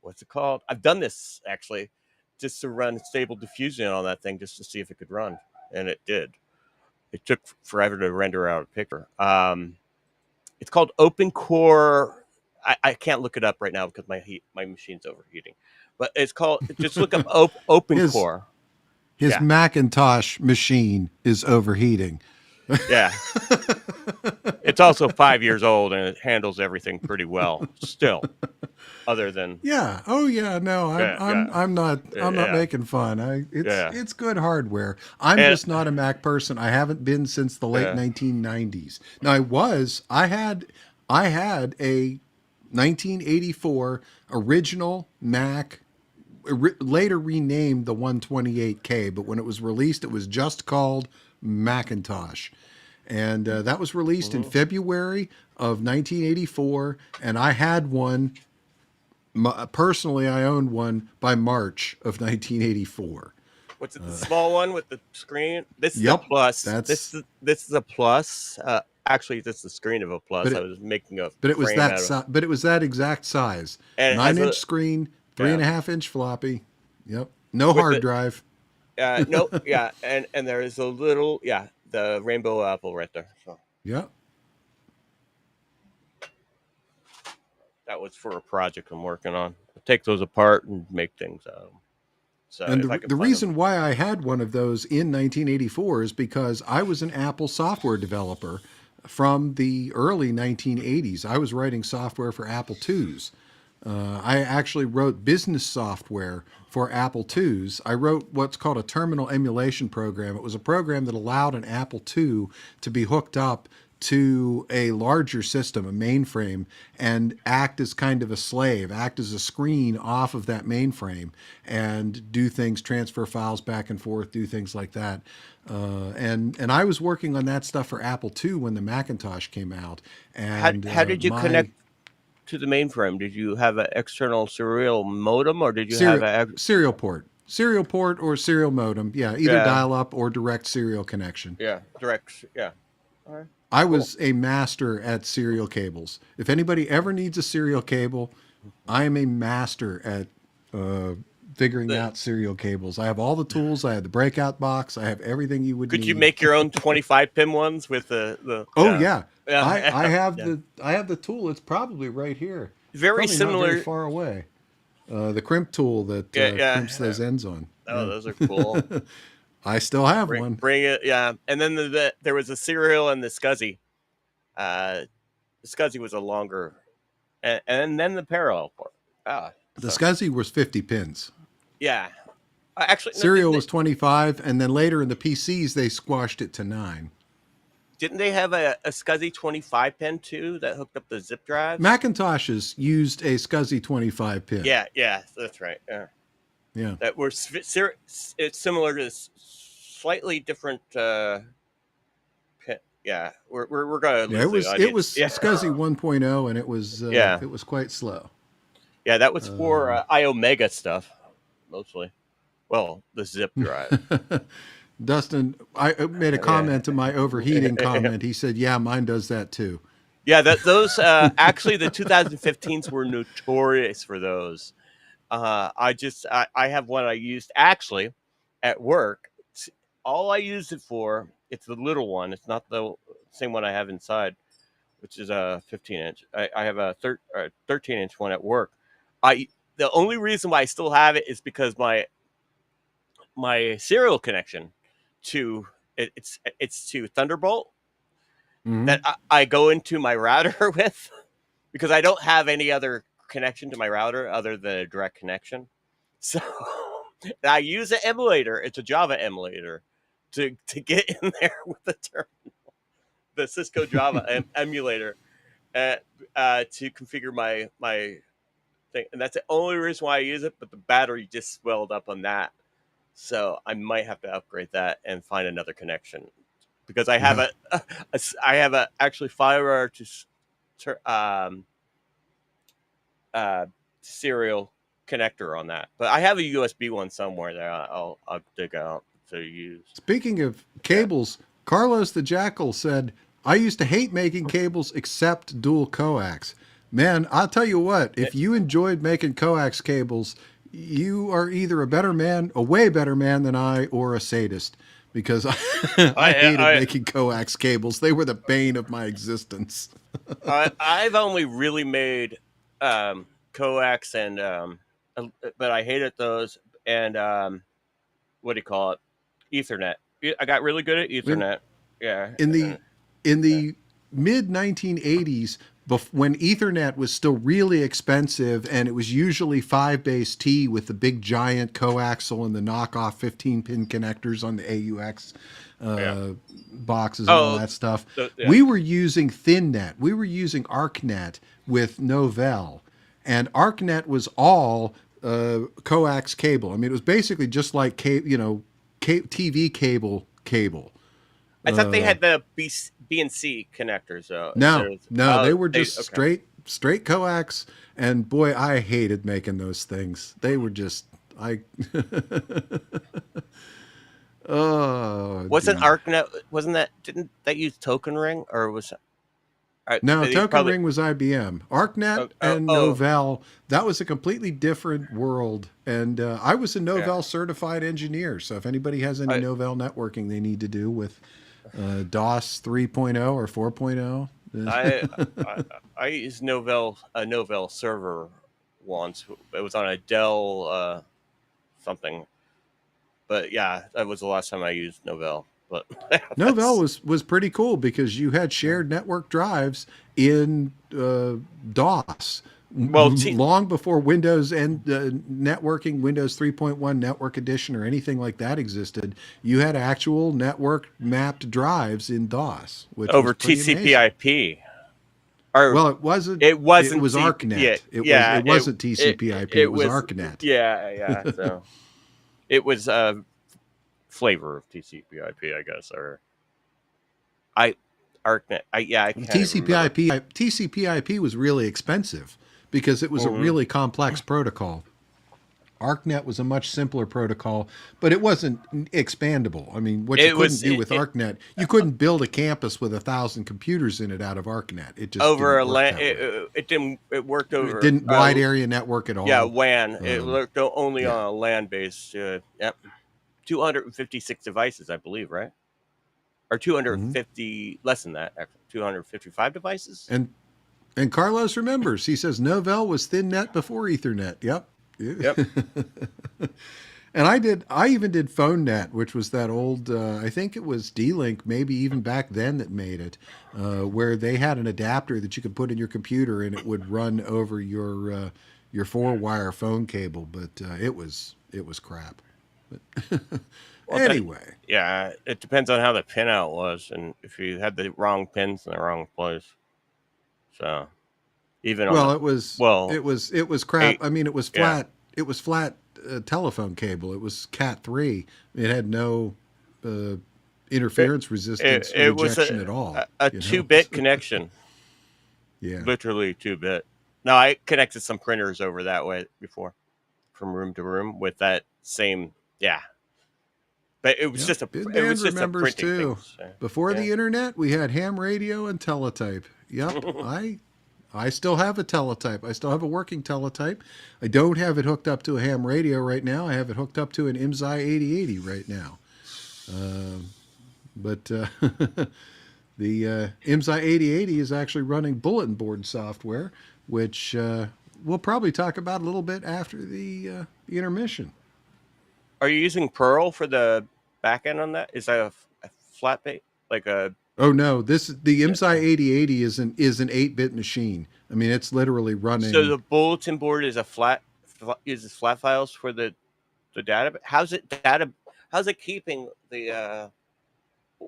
what's it called? I've done this actually, just to run Stable Diffusion on that thing, just to see if it could run, and it did. It took forever to render out a picture. It's called Open Core. I can't look it up right now because my machine's overheating. But it's called. Just look up Open Core. His Macintosh machine is overheating. Yeah. It's also 5 years old, and it handles everything pretty well still, other than Oh yeah, no, I'm not making fun. It's good hardware. I'm just not a Mac person. I haven't been since the late 1990s. Now I had a 1984 original Mac, later renamed the 128K, but when it was released, it was just called Macintosh. And that was released in February of 1984, and I had one. Personally, I owned one by March of 1984. What's it? The small one with the screen. This is Yep, a plus. that's- This is a plus. Actually, this is the screen of a plus. I was making a. But it was frame that. out of- But it was that exact size. And it 9-inch screen, 3.5-inch floppy. Yep. No hard drive. No. Yeah, and there is a little. Yeah, the rainbow apple right there. So Yep. that was for a project I'm working on. I'll take those apart and make things out of them. So And if I can the find reason them. why I had one of those in 1984 is because I was an Apple software developer from the early 1980s. I was writing software for Apple IIs. I actually wrote business software for Apple IIs. I wrote what's called a terminal emulation program. It was a program that allowed an Apple II to be hooked up to a larger system, a mainframe, and act as kind of a slave, act as a screen off of that mainframe, and do things, transfer files back and forth, do things like that. And I was working on that stuff for Apple II when the Macintosh came out. And How did you connect to the mainframe? Did you have an external serial modem, or did you have a serial port or serial modem? Yeah, either dial-up or direct serial connection. Yeah, direct. Yeah. All right. I was a master at serial cables. If anybody ever needs a serial cable, I am a master at figuring out serial cables. I have all the tools. I have the breakout box. I have everything you would need. Could you make your own 25-pin ones with the? Oh yeah. I have the tool. It's probably right here. Very probably similar. not very far away. The crimp tool that crimps those ends on. Oh, Yeah. those are cool. I still have bring, one. bring it, yeah. And then there was a cereal and the Scuzzy. The Scuzzy was a longer, and then the parallel port. The Scuzzy was 50 pins. Yeah, actually, no, Serial was 25, and then later in the PCs they squashed it to 9. Didn't they have a Scuzzy 25 pin too that hooked up the zip drives? Macintoshes used a Scuzzy 25 pin. Yeah, that's right. Yeah. That were it's similar to slightly different. Pin. Yeah, we're gonna lose it was Scuzzy 1.0, and it was quite slow. Yeah, that was for iOmega stuff mostly. Well, the zip drive. Dustin, I made a comment to my overheating comment. He said, "Yeah, mine does that too." Yeah, those actually the 2015s were notorious for those. I have one I used actually at work. All I used it for, it's the little one. It's not the same one I have inside, which is a 15-inch. I have a 13-inch one at work. The only reason why I still have it is because my serial connection to it's to Thunderbolt that I go into my router with, because I don't have any other connection to my router other than a direct connection. So I use an emulator. It's a Java emulator to get in there with the terminal, the Cisco Java emulator, to configure my thing. And that's the only reason why I use it. But the battery just swelled up on that, so I might have to upgrade that and find another connection, because I have I have a actually FireWire to serial connector on that, but I have a USB one somewhere that I'll dig out to use. Speaking of cables, Carlos the Jackal said, "I used to hate making cables except dual coax." Man, I'll tell you what, if you enjoyed making coax cables, you are either a better man, a way better man than I, or a sadist, because I hated making coax cables. They were the bane of my existence. I've only really made coax and but I hated those, and what do you call it, Ethernet. I got really good at Ethernet. In the mid 1980s, when Ethernet was still really expensive, and it was usually 5-base T with the big giant coaxial and the knockoff 15-pin connectors on the AUX boxes and all that stuff. We were using ThinNet. We were using ArcNet with Novell, and ArcNet was all coax cable. I mean, it was basically just like TV cable. I thought they had the B and C connectors. No, they were just straight coax, and boy, I hated making those things. They were just wasn't ArcNet? Didn't that use Token Ring, or was? No, Token Ring was IBM. ArcNet and Novell, that was a completely different world. And I was a Novell certified engineer. So if anybody has any Novell networking they need to do with DOS 3.0 or 4.0. I used a Novell server once. It was on a Dell something. But yeah, that was the last time I used Novell. But Novell was pretty cool because you had shared network drives in DOS. Well, long before Windows and networking, Windows 3.1 Network Edition or anything like that existed, you had actual network mapped drives in DOS, which over TCP/IP. Well, it wasn't. It was ArcNet. It wasn't TCP/IP. It was ArcNet. Yeah. So it was flavor of TCP/IP, I guess, or ArcNet. I can't TCP/IP was really expensive because it was a really complex protocol. ArcNet was a much simpler protocol, but it wasn't expandable. I mean, what you couldn't do with ArcNet, you couldn't build a campus with 1,000 computers in it out of ArcNet. It just over a LAN. It didn't. It worked over. It didn't wide area network at all. Yeah, WAN. It worked only on a LAN based. 256 devices, I believe, right? Or 250, less than that, actually. 255 devices. And Carlos remembers. He says Novell was ThinNet before Ethernet. Yep. Yep. And I even did PhoneNet, which was that old, I think it was D-Link, maybe even back then that made it, where they had an adapter that you could put in your computer and it would run over your 4-wire phone cable. But it was crap. But Well, anyway, yeah, it depends on how the pinout was, and if you had the wrong pins in the wrong place. So even on well, the well, it was crap. eight, I mean, it was yeah, flat. It was flat telephone cable. It was Cat 3. It had no uh, it, interference resistance or it was rejection at all. a You know. 2-bit connection, Yeah. literally 2-bit. No, I connected some printers over that way before, from room to room with that same, yeah. But it was Yep. just a Bid it was Band just a remembers printing thing. too. So, Before yeah. the internet, we had ham radio and teletype. Yep. I still have a teletype. I still have a working teletype. I don't have it hooked up to a ham radio right now. I have it hooked up to an IMSI 8080 right now. But the IMSI 8080 is actually running bulletin board software, which we'll probably talk about a little bit after the intermission. Are you using Perl for the back end on that? Is that a flat bait, like a Oh no, the IMSI 8080 is an 8-bit machine. I mean, it's literally so running. the bulletin board is a uses flat files for the data. How's it keeping the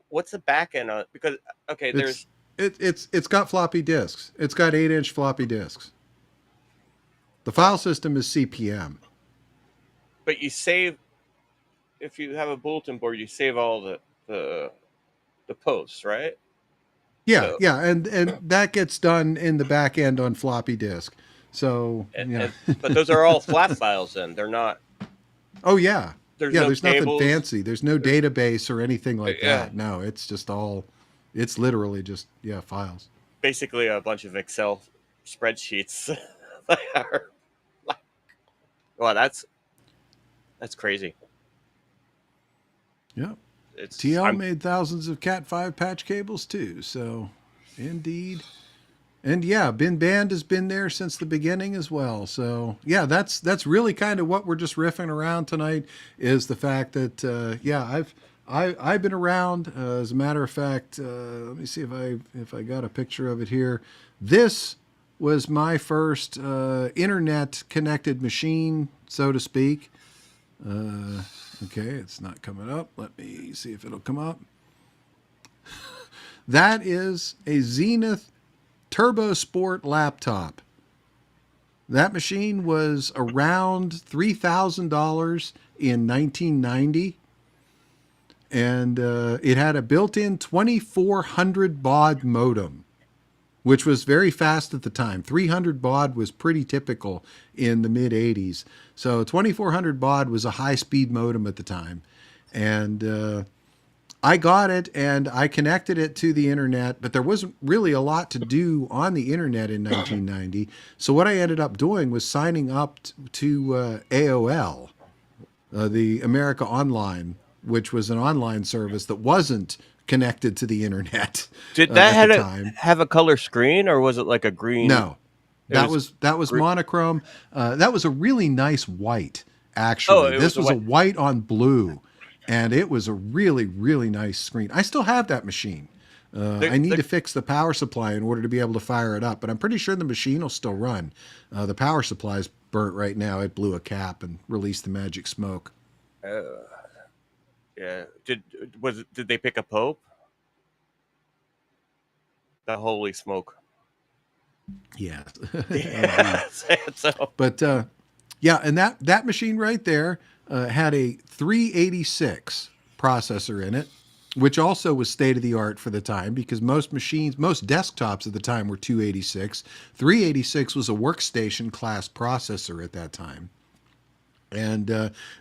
what's the back end on? Because okay, It's there's it's got floppy disks. It's got 8-inch floppy disks. The file system is CPM. but you save if you have a bulletin board, you save all the posts, right? Yeah, So yeah, and that gets done in the back end on floppy disk. So yeah. but those are all flat files. Then they're not. Oh yeah, There's yeah. no There's nothing tables. fancy. There's no There's database or anything like yeah, that. No, it's just all. It's literally just files. basically a bunch of Excel spreadsheets. That are like, well, that's crazy. Yeah. It's TL I'm made thousands of Cat 5 patch cables too. So, indeed. And yeah, Bin Band has been there since the beginning as well. So yeah, that's really kind of what we're just riffing around tonight is the fact that I've been around. As a matter of fact, let me see if I got a picture of it here. This was my first internet connected machine, so to speak. Okay, it's not coming up. Let me see if it'll come up. That is a Zenith Turbo Sport laptop. That machine was around $3,000 in 1990. And it had a built-in 2400 baud modem, which was very fast at the time. 300 baud was pretty typical in the mid-'80s. So 2400 baud was a high-speed modem at the time. And I got it and I connected it to the internet, but there wasn't really a lot to do on the internet in 1990. So what I ended up doing was signing up to AOL, the America Online, which was an online service that wasn't connected to the internet Did that at the time. have a color screen, or was it like a green? No, that was green. monochrome. That was a really nice white. Oh, Actually, it this was was a white on blue, and it was a really really nice screen. I still have that machine. I need to fix the power supply in order to be able to fire it up, but I'm pretty sure the machine will still run. The power supply is burnt right now. It blew a cap and released the magic smoke. Yeah. Did they pick a pope? The holy smoke. Yeah. Yeah. So But yeah, and that machine right there had a 386 processor in it, which also was state of the art for the time because most desktops at the time were 286. 386 was a workstation class processor at that time. And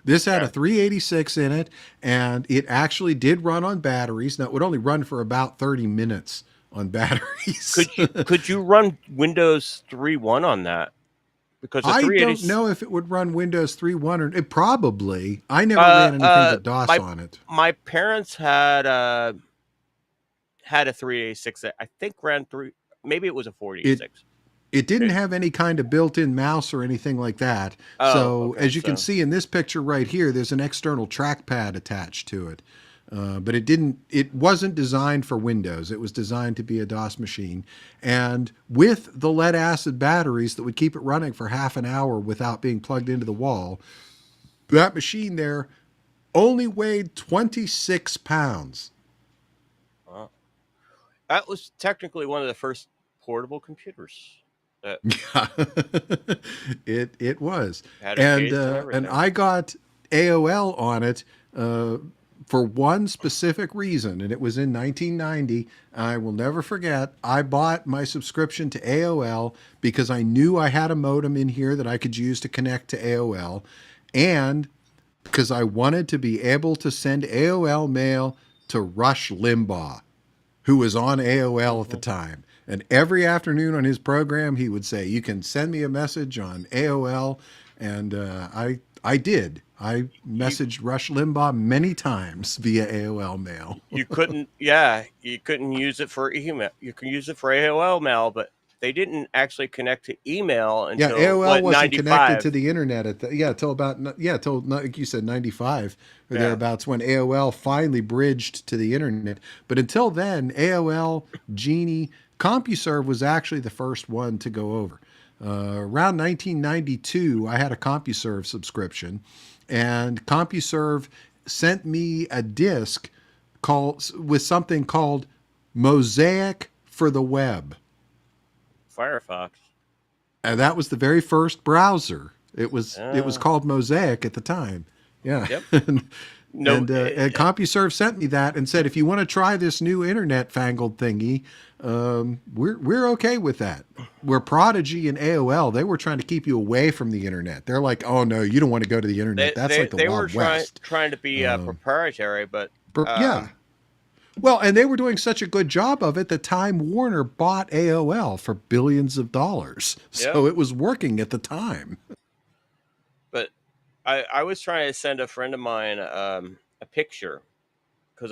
this had a 386 in it, and it actually did run on batteries. Now, it would only run for about 30 minutes on batteries. could you run Windows 3.1 on that? Because I don't know if it would run Windows 3.1 or it probably. I never ran anything but DOS on it. My parents had a 386 that I think ran through. Maybe it was a 486. It didn't have any kind of built-in mouse or anything like that. Oh, So okay, as you can so see in this picture right here, there's an external trackpad attached to it. But it wasn't designed for Windows. It was designed to be a DOS machine. And with the lead acid batteries that would keep it running for half an hour without being plugged into the wall, that machine there only weighed 26 pounds. wow. That was technically one of the first portable computers that It was. had a And case and and everything. I got AOL on it for one specific reason, and it was in 1990. I will never forget. I bought my subscription to AOL because I knew I had a modem in here that I could use to connect to AOL, and because I wanted to be able to send AOL mail to Rush Limbaugh, who was on AOL at the time. And every afternoon on his program, he would say, "You can send me a message on AOL." And I did. I You messaged Rush Limbaugh many times via AOL mail. you couldn't, yeah, you couldn't use it for email. You can use it for AOL mail, but they didn't actually connect to email Yeah, until AOL what, wasn't connected to 95? the internet at till about till like you said 95 or Yeah. thereabouts when AOL finally bridged to the internet. But until then, AOL, Genie, CompuServe was actually the first one to go over. Around 1992, I had a CompuServe subscription, and CompuServe sent me a disc with something called Mosaic for the Web. Firefox. And that was the very first browser. It was Uh, called Mosaic at the time. Yeah. yep. and No, and CompuServe sent me that and said, if you want to try this new internet fangled thingy, we're okay with that. Where Prodigy and AOL, they were trying to keep you away from the internet. They're like, oh no, you don't want to go to the internet. That's like the they were Wild West. trying to be proprietary, but Yeah. Well, and they were doing such a good job of it that Time Warner bought AOL for billions of dollars. yep. So it was working at the time. But I was trying to send a friend of mine a picture because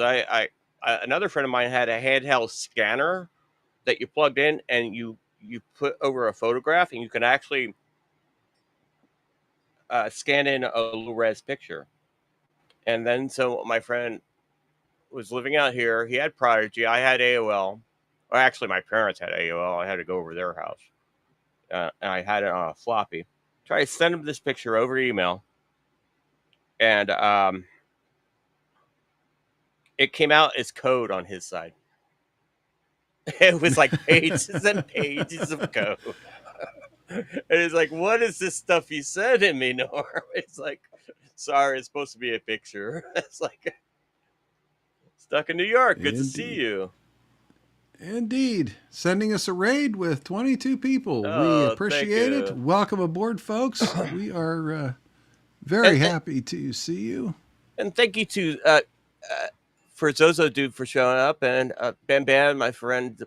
another friend of mine had a handheld scanner that you plugged in and you put over a photograph and you can actually scan in a low res picture. And then so my friend was living out here. He had Prodigy. I had AOL. Or actually, my parents had AOL. I had to go over their house, and I had it on a floppy. Try to send him this picture over email, and it came out as code on his side. It was like pages and pages of code. And it's like, what is this stuff you sending me, Norm? It's like, sorry, it's supposed to be a picture. It's like, stuck in New York. Good to see Indeed. you. Indeed. Sending us a raid with 22 people. We Oh, thank appreciate it. you. Welcome aboard, folks. We are very And, happy to see you. and thank you to for Zozo Dude for showing up, and Ben Ban, my friend.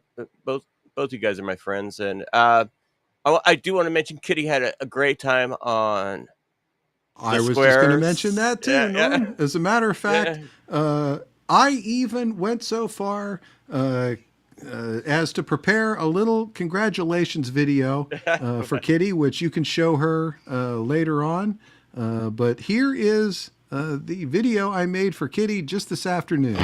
Both you guys are my friends, and I do want to mention Kitty had a great time on the I was just going to mention squares. that too, Yeah, yeah, Norm. As a matter of fact, yeah. I even went so far as to prepare a little congratulations video for Kitty, which you can show her later on. But here is the video I made for Kitty just this afternoon.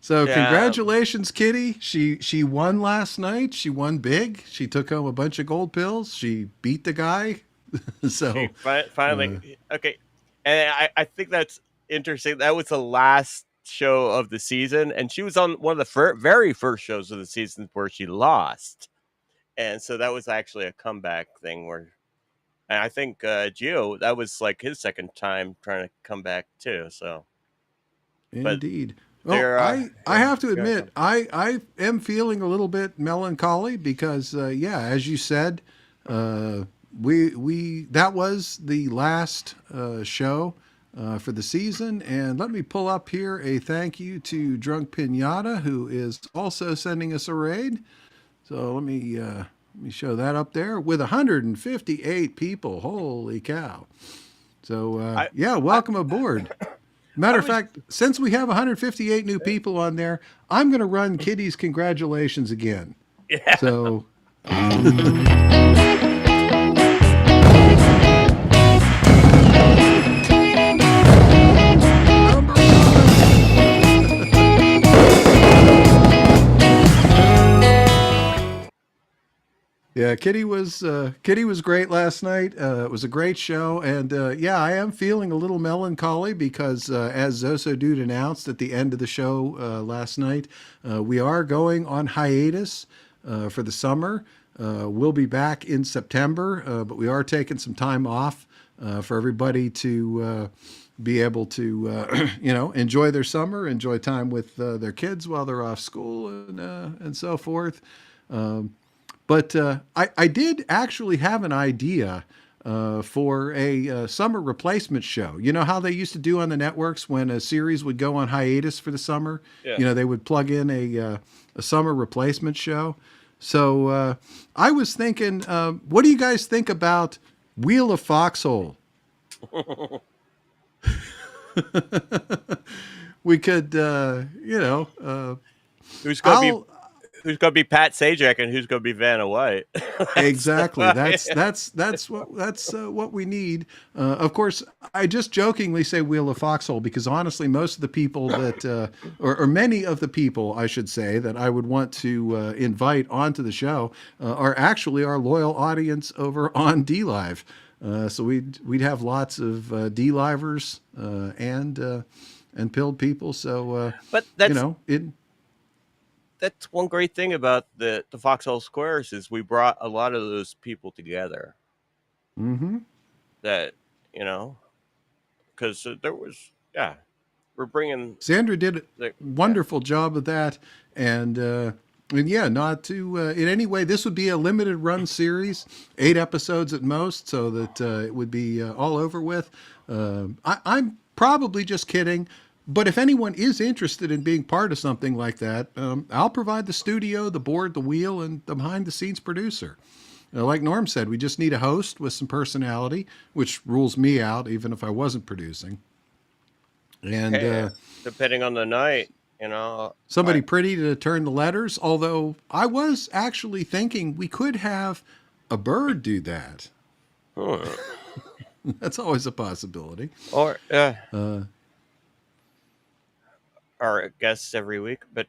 So Yeah. congratulations, Kitty. She won last night. She won big. She took home a bunch of gold pills. She beat the guy. So She finally okay, and I think that's interesting. That was the last show of the season, and she was on one of the very first shows of the season where she lost, and so that was actually a comeback thing where. And I think Gio, that was like his second time trying to come back too. So, but indeed. Well, they're I have to go ahead, admit, Tom. I am feeling a little bit melancholy because yeah, as you said, we that was the last show for the season. And let me pull up here a thank you to Drunk Pinata, who is also sending us a raid. So let me Let me show that up there with 158 people. Holy cow! So I, yeah, I, welcome aboard. I Matter of was, fact, since we have 158 new people on there, I'm going to run Kitty's congratulations again. yeah. So number Yeah, Kitty was great last night. It was a great show, and yeah, I am feeling a little melancholy because, as Zoso Dude announced at the end of the show last night, we are going on hiatus for the summer. We'll be back in September, but we are taking some time off for everybody to be able to, enjoy their summer, enjoy time with their kids while they're off school, and so forth. Um, but I did actually have an idea for a summer replacement show. You know how they used to do on the networks when a series would go on hiatus for the summer? Yeah. You know, they would plug in a summer replacement show. So I was thinking, what do you guys think about Wheel of Foxhole? We could, Who's gonna be I'll who's gonna be Pat Sajak and who's gonna be Vanna White? That's Exactly. why. That's what we need. Of course, I just jokingly say Wheel of Foxhole because honestly, most of the people that, or many of the people, I should say, that I would want to invite onto the show are actually our loyal audience over on D Live. So we'd have lots of D Livers and pilled people. So But you know it. that's one great thing about the Foxhole Squares is we brought a lot of those people together. Mm-hmm. That you know, because there was we're bringing Sandra did a the wonderful job of that, and yeah, not to in any way. This would be a limited run series, 8 episodes at most, so that it would be all over with. I'm probably just kidding, but if anyone is interested in being part of something like that, I'll provide the studio, the board, the wheel, and the behind the scenes producer. Like Norm said, we just need a host with some personality, which rules me out, even if I wasn't producing. And hey, depending on the night, you know. somebody I, pretty to turn the letters. Although I was actually thinking we could have a bird do that. hmm. That's always a possibility. Or Uh, our guests every week, but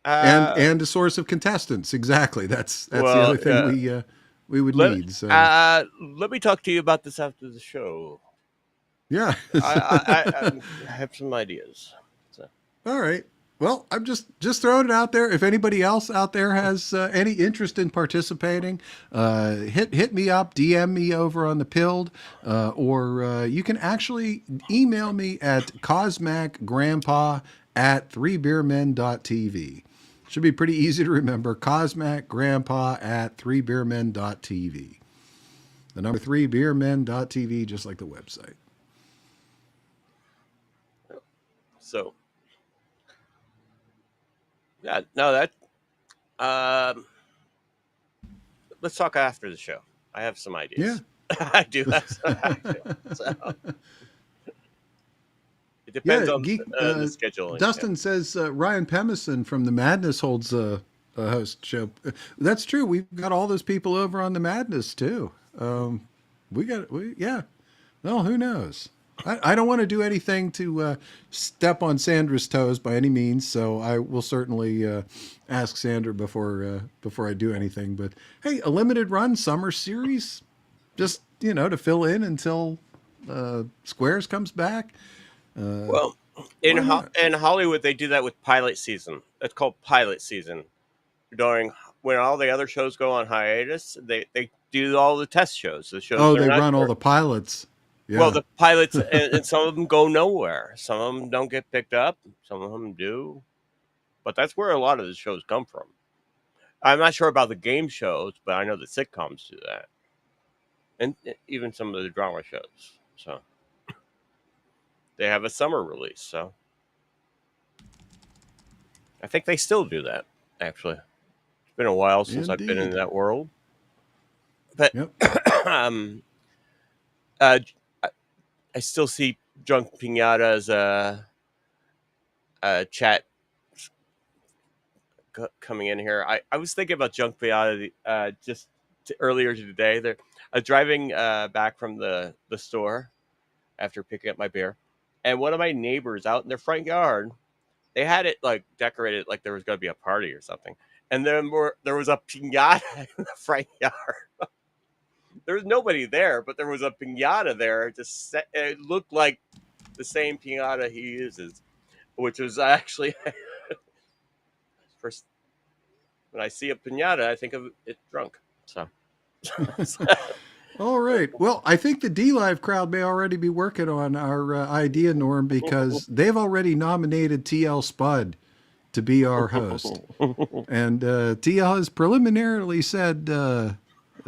and uh, and a source of contestants. Exactly. That's the well, other thing we would let need. So let me talk to you about this after the show. yeah. I have some ideas. So, All right. Well, I'm just throwing it out there. If anybody else out there has any interest in participating, hit me up, DM me over on the Pilled, or you can actually email me at cosmacgrandpa@3beermen.tv. Should be pretty easy to remember. cosmacgrandpa@3beermen.tv. The number 3beermen.tv, just like the website. so yeah, no, that um, let's talk after the show. I have some Yeah. ideas. I do have some ideas. So it depends Yeah, on Geek. the scheduling. Yeah. Dustin says Ryan Pemison from the Madness holds a host show. That's true. We've got all those people over on the Madness too. Yeah. Well, who knows? I don't want to do anything to step on Sandra's toes by any means, so I will certainly ask Sandra before I do anything. But hey, a limited run summer series, just to fill in until Squares comes back. Well, Why not? in Hollywood, they do that with pilot season. That's called pilot season. During when all the other shows go on hiatus, they do all the test shows. The shows Oh, they're they not run all the pilots. well, Yeah. the pilots and some of them go nowhere. Some of them don't get picked up. Some of them do. But that's where a lot of the shows come from. I'm not sure about the game shows, but I know the sitcoms do that, and even some of the drama shows. So they have a summer release. So I think they still do that. Actually, it's been a while since I've been in Indeed. that world. But Yep. I I still see drunk pinatas chat coming in here. I was thinking about junk pinata just earlier today. There, I was driving back from the store after picking up my beer, and one of my neighbors out in their front yard, they had it like decorated like there was going to be a party or something, and then there was a pinata in the front yard. There was nobody there, but there was a pinata there. Just it looked like the same pinata he uses, which was actually first when I see a pinata, I think of it drunk. So. All right. Well, I think the D-Live crowd may already be working on our idea, Norm, because they've already nominated TL Spud to be our host. And TL has preliminarily said,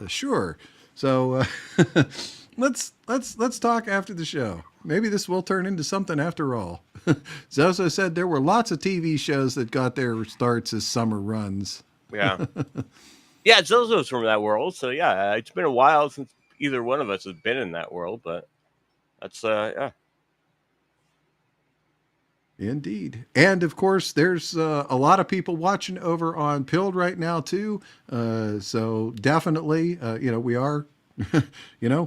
sure. So let's talk after the show. Maybe this will turn into something after all. Zozo said there were lots of TV shows that got their starts as summer runs. Yeah. Yeah, Zozo's from that world. So, yeah, it's been a while since either one of us has been in that world. But that's, yeah. Indeed. And, of course, there's a lot of people watching over on Pilled right now, too. So definitely, we are,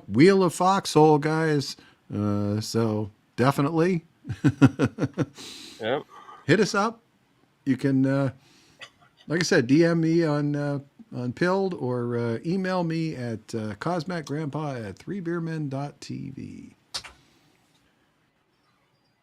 Wheel of Foxhole, guys. So definitely Yep. hit us up. You can, like I said, DM me on Pilled or email me at cosmacgrandpa@3beermen.tv.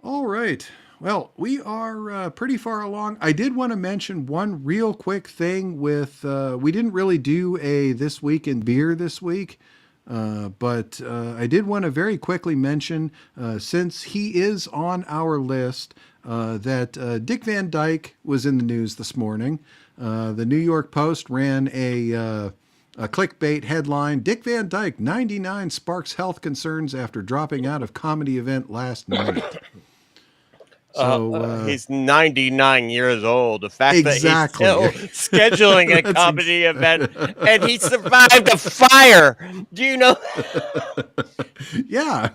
All right. Well, we are pretty far along. I did want to mention one real quick thing with, we didn't really do a This Week in Beer this week, but I did want to very quickly mention, since he is on our list, that Dick Van Dyke was in the news this morning. The New York Post ran a clickbait headline, Dick Van Dyke, 99 sparks health concerns after dropping out of comedy event last night. So he's 99 years old. The fact exactly. that he's still scheduling a comedy event and he survived a fire. Do you know? Yeah.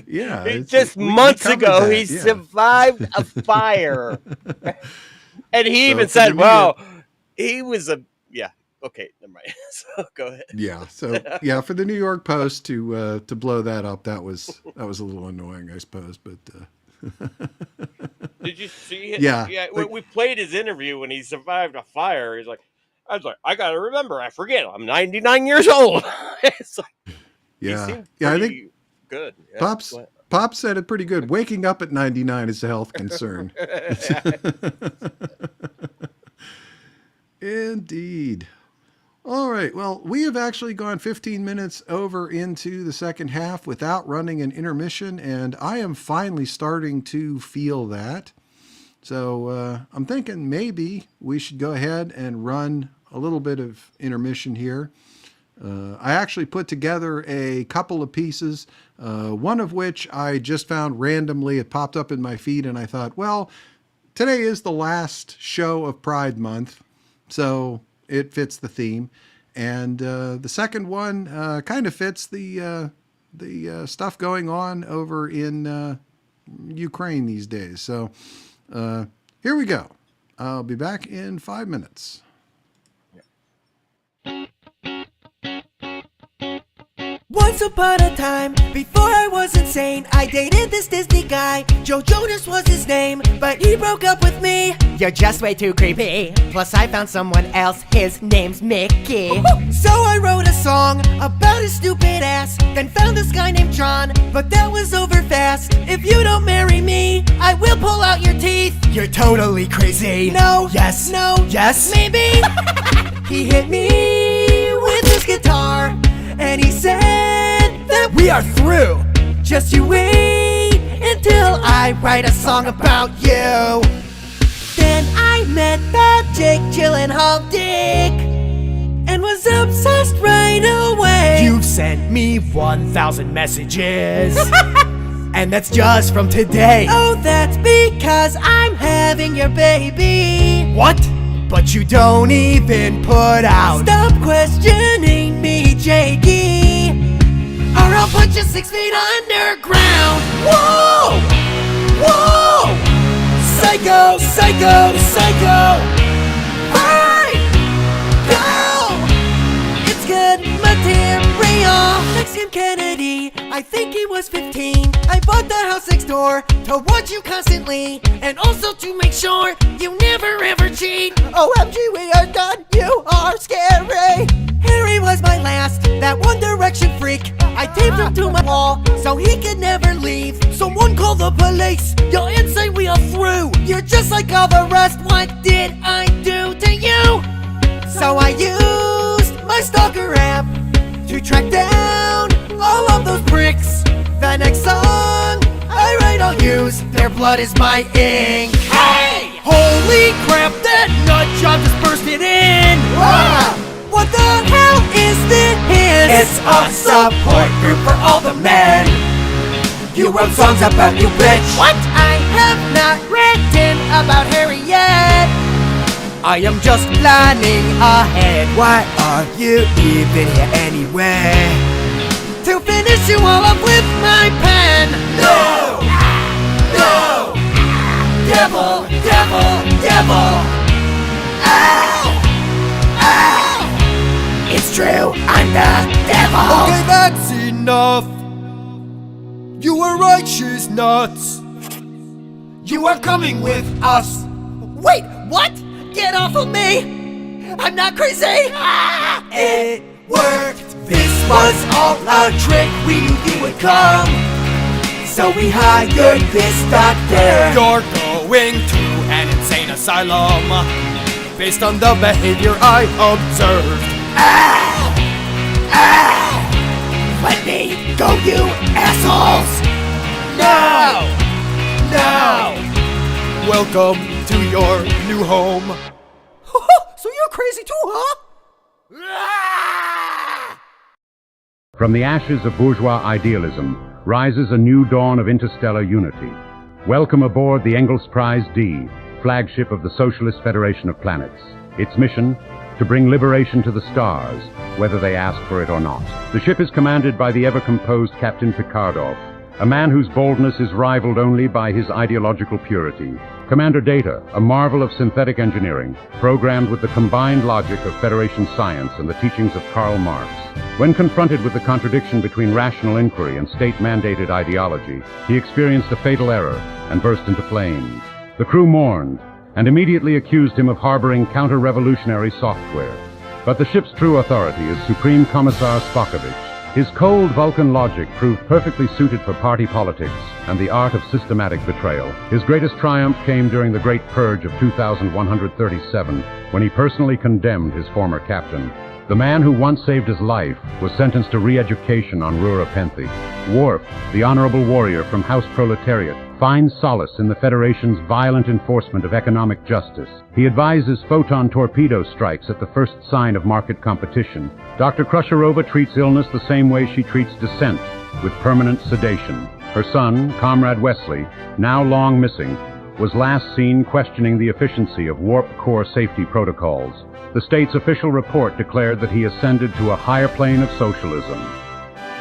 Yeah. Just months ago, he survived a fire. And he even said, well, he was yeah. Okay, never mind. So go ahead. Yeah. So yeah, for the New York Post to blow that up, that was a little annoying, I suppose, but did you see it? Yeah. Yeah. We played his interview when he survived a fire. I was like, I gotta remember. I forget. I'm 99 years old. It's like, yeah. Yeah. I think good. Yeah, Pops said it pretty good. Waking up at 99 is a health concern. Indeed. All right. Well, we have actually gone 15 minutes over into the second half without running an intermission, and I am finally starting to feel that. So I'm thinking maybe we should go ahead and run a little bit of intermission here. I actually put together a couple of pieces, one of which I just found randomly. It popped up in my feed, and I thought, well, today is the last show of Pride Month, so it fits the theme. And the second one kind of fits the stuff going on over in Ukraine these days. So here we go. I'll be back in 5 minutes. Once upon a time, before I was insane, I dated this Disney guy. Joe Jonas was his name, but he broke up with me. You're just way too creepy. Plus I found someone else, his name's Mickey. So I wrote a song about his stupid ass, then found this guy named John, but that was over fast. If you don't marry me, I will pull out your teeth. You're totally crazy. No. Yes. No. Yes. Maybe. He hit me with his guitar, and he said that we are through. Just you wait until I write a song about you. Then I met that Jake Gyllenhaal dick and was obsessed right away. You've sent me 1,000 messages and that's just from today. Oh, that's because I'm having your baby. What? But you don't even put out. Stop questioning me, JD, or I'll put you 6 feet underground. Whoa! Whoa! Psycho, psycho, psycho! Hey! Go! It's good material. Next him Kennedy, I think he was 15. I bought the house next door to watch you constantly, and also to make sure you never ever cheat. OMG, we are done, you are scary. Harry was my last, that One Direction freak. I taped him to my wall so he could never leave. Someone call the police, you're insane, we are through. You're just like all the rest, what did I do to you? So I used my stalker app to track down all of those pricks. The next song I write I'll use, their blood is my ink. Hey! Holy crap, that nut job just bursted in! Ah! What the hell is this? It's a support group for all the men. You wrote songs about you, bitch. What? I have not written about Harry yet. I am just planning ahead. Why are you even here anyway? To finish you all up with my pen. No! No! Devil, devil, devil. Ow! Ow! It's true, I'm the devil. Okay, that's enough. You were right, she's nuts. You are coming with us. Wait, what? Get off of me! I'm not crazy! Ah! It worked! This was all a trick, we knew you would come. So we hired this doctor. You're going to an insane asylum based on the behavior I observed. Ah! Ah! Let me go, you assholes! No! No! Welcome to your new home. So you're crazy too, huh? From the ashes of bourgeois idealism rises a new dawn of interstellar unity. Welcome aboard the Engels Prize D, flagship of the Socialist Federation of Planets. Its mission, to bring liberation to the stars, whether they ask for it or not. The ship is commanded by the ever-composed Captain Picardov, a man whose boldness is rivaled only by his ideological purity. Commander Data, a marvel of synthetic engineering, programmed with the combined logic of Federation science and the teachings of Karl Marx. When confronted with the contradiction between rational inquiry and state-mandated ideology, he experienced a fatal error and burst into flames. The crew mourned and immediately accused him of harboring counter-revolutionary software. But the ship's true authority is Supreme Commissar Spokovich. His cold Vulcan logic proved perfectly suited for party politics and the art of systematic betrayal. His greatest triumph came during the Great Purge of 2137, when he personally condemned his former captain. The man who once saved his life was sentenced to re-education on Rura Penthi. Worf, the honorable warrior from House Proletariat, finds solace in the Federation's violent enforcement of economic justice. He advises photon torpedo strikes at the first sign of market competition. Dr. Krusharova treats illness the same way she treats dissent, with permanent sedation. Her son, Comrade Wesley, now long missing, was last seen questioning the efficiency of warp core safety protocols. The state's official report declared that he ascended to a higher plane of socialism.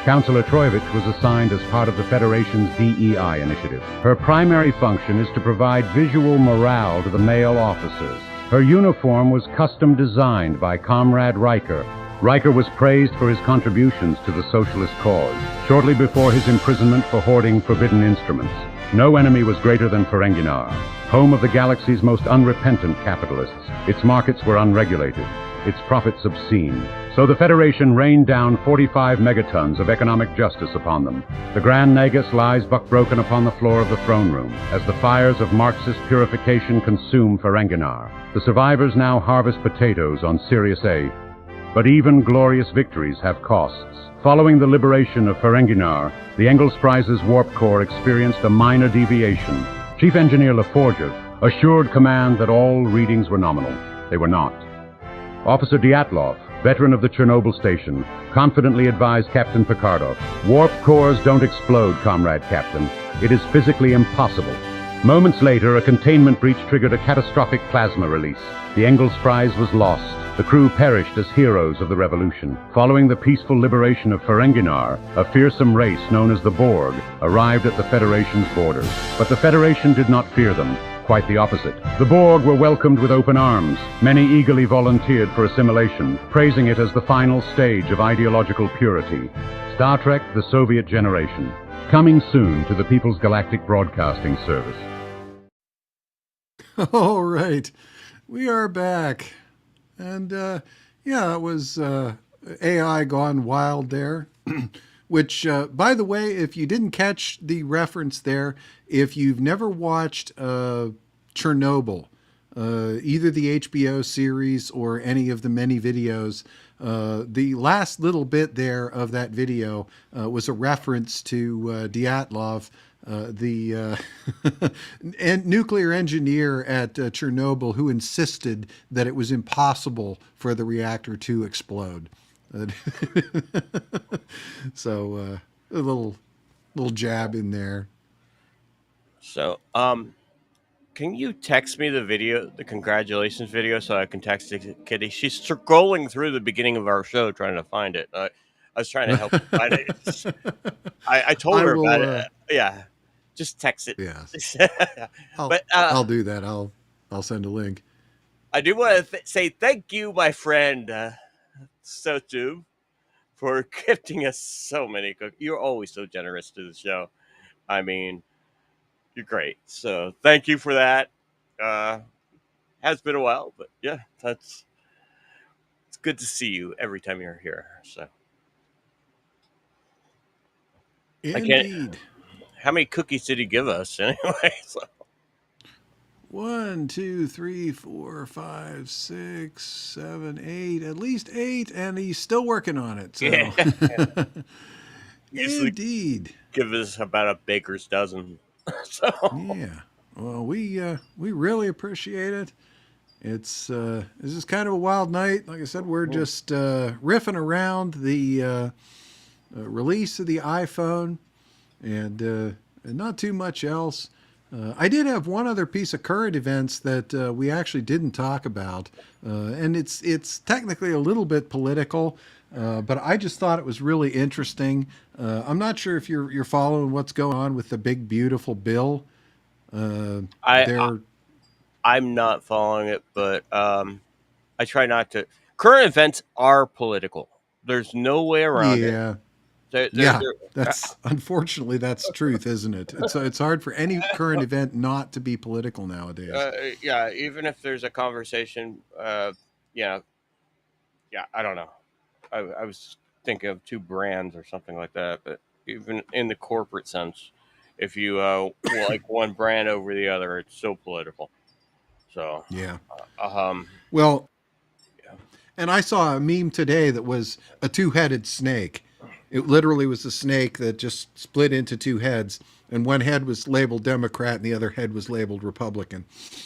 Councillor Troyevich was assigned as part of the Federation's DEI initiative. Her primary function is to provide visual morale to the male officers. Her uniform was custom designed by Comrade Riker. Riker was praised for his contributions to the socialist cause, shortly before his imprisonment for hoarding forbidden instruments. No enemy was greater than Ferenginar, home of the galaxy's most unrepentant capitalists. Its markets were unregulated, its profits obscene. So the Federation rained down 45 megatons of economic justice upon them. The Grand Nagus lies buck-broken upon the floor of the throne room, as the fires of Marxist purification consume Ferenginar. The survivors now harvest potatoes on Sirius A. But even glorious victories have costs. Following the liberation of Ferenginar, the Engels Prize's warp core experienced a minor deviation. Chief Engineer Laforgev assured command that all readings were nominal. They were not. Officer Dyatlov, veteran of the Chernobyl station, confidently advised Captain Picardov, "Warp cores don't explode, Comrade Captain. It is physically impossible." Moments later, a containment breach triggered a catastrophic plasma release. The Engels Prize was lost. The crew perished as heroes of the revolution. Following the peaceful liberation of Ferenginar, a fearsome race known as the Borg arrived at the Federation's borders. But the Federation did not fear them. Quite the opposite. The Borg were welcomed with open arms. Many eagerly volunteered for assimilation, praising it as the final stage of ideological purity. Star Trek: The Soviet Generation. Coming soon to the People's Galactic Broadcasting Service. All right. We are back. And, yeah, it was AI gone wild there. Which, by the way, if you didn't catch the reference there, if you've never watched Chernobyl, either the HBO series or any of the many videos, the last little bit there of that video was a reference to Dyatlov, the nuclear engineer at Chernobyl, who insisted that it was impossible for the reactor to explode. So a little jab in there. So, can you text me the video, the congratulations video, so I can text it to Kitty? She's scrolling through the beginning of our show trying to find it. I was trying to help her find it. I told her about it. Yeah, just text it. Yes, But I'll do that. I'll send a link. I do want to say thank you, my friend Sotu, for gifting us so many cookies. You're always so generous to the show. I mean, you're great. So thank you for that. Has been a while, but yeah, it's good to see you every time you're here. So Indeed. How many cookies did he give us anyway? So. 1, 2, 3, 4, 5, 6, 7, 8, at least 8, and he's still working on it. So, Yeah. Indeed, give us about a baker's dozen. So. Yeah. Well, we really appreciate it. It's this is kind of a wild night. Like I said, we're just riffing around the release of the iPhone, and not too much else. I did have one other piece of current events that we actually didn't talk about, and it's technically a little bit political, but I just thought it was really interesting. I'm not sure if you're following what's going on with the big beautiful bill. I'm not following it, but I try not to. Current events are political. There's no way around it. That's unfortunately that's truth, isn't it? It's hard for any current event not to be political nowadays. Yeah, even if there's a conversation, I don't know. I was thinking of two brands or something like that, but even in the corporate sense, if you like one brand over the other, it's so political. So yeah. Well, and I saw a meme today that was a two-headed snake. It literally was a snake that just split into two heads, and one head was labeled Democrat and the other head was labeled Republican.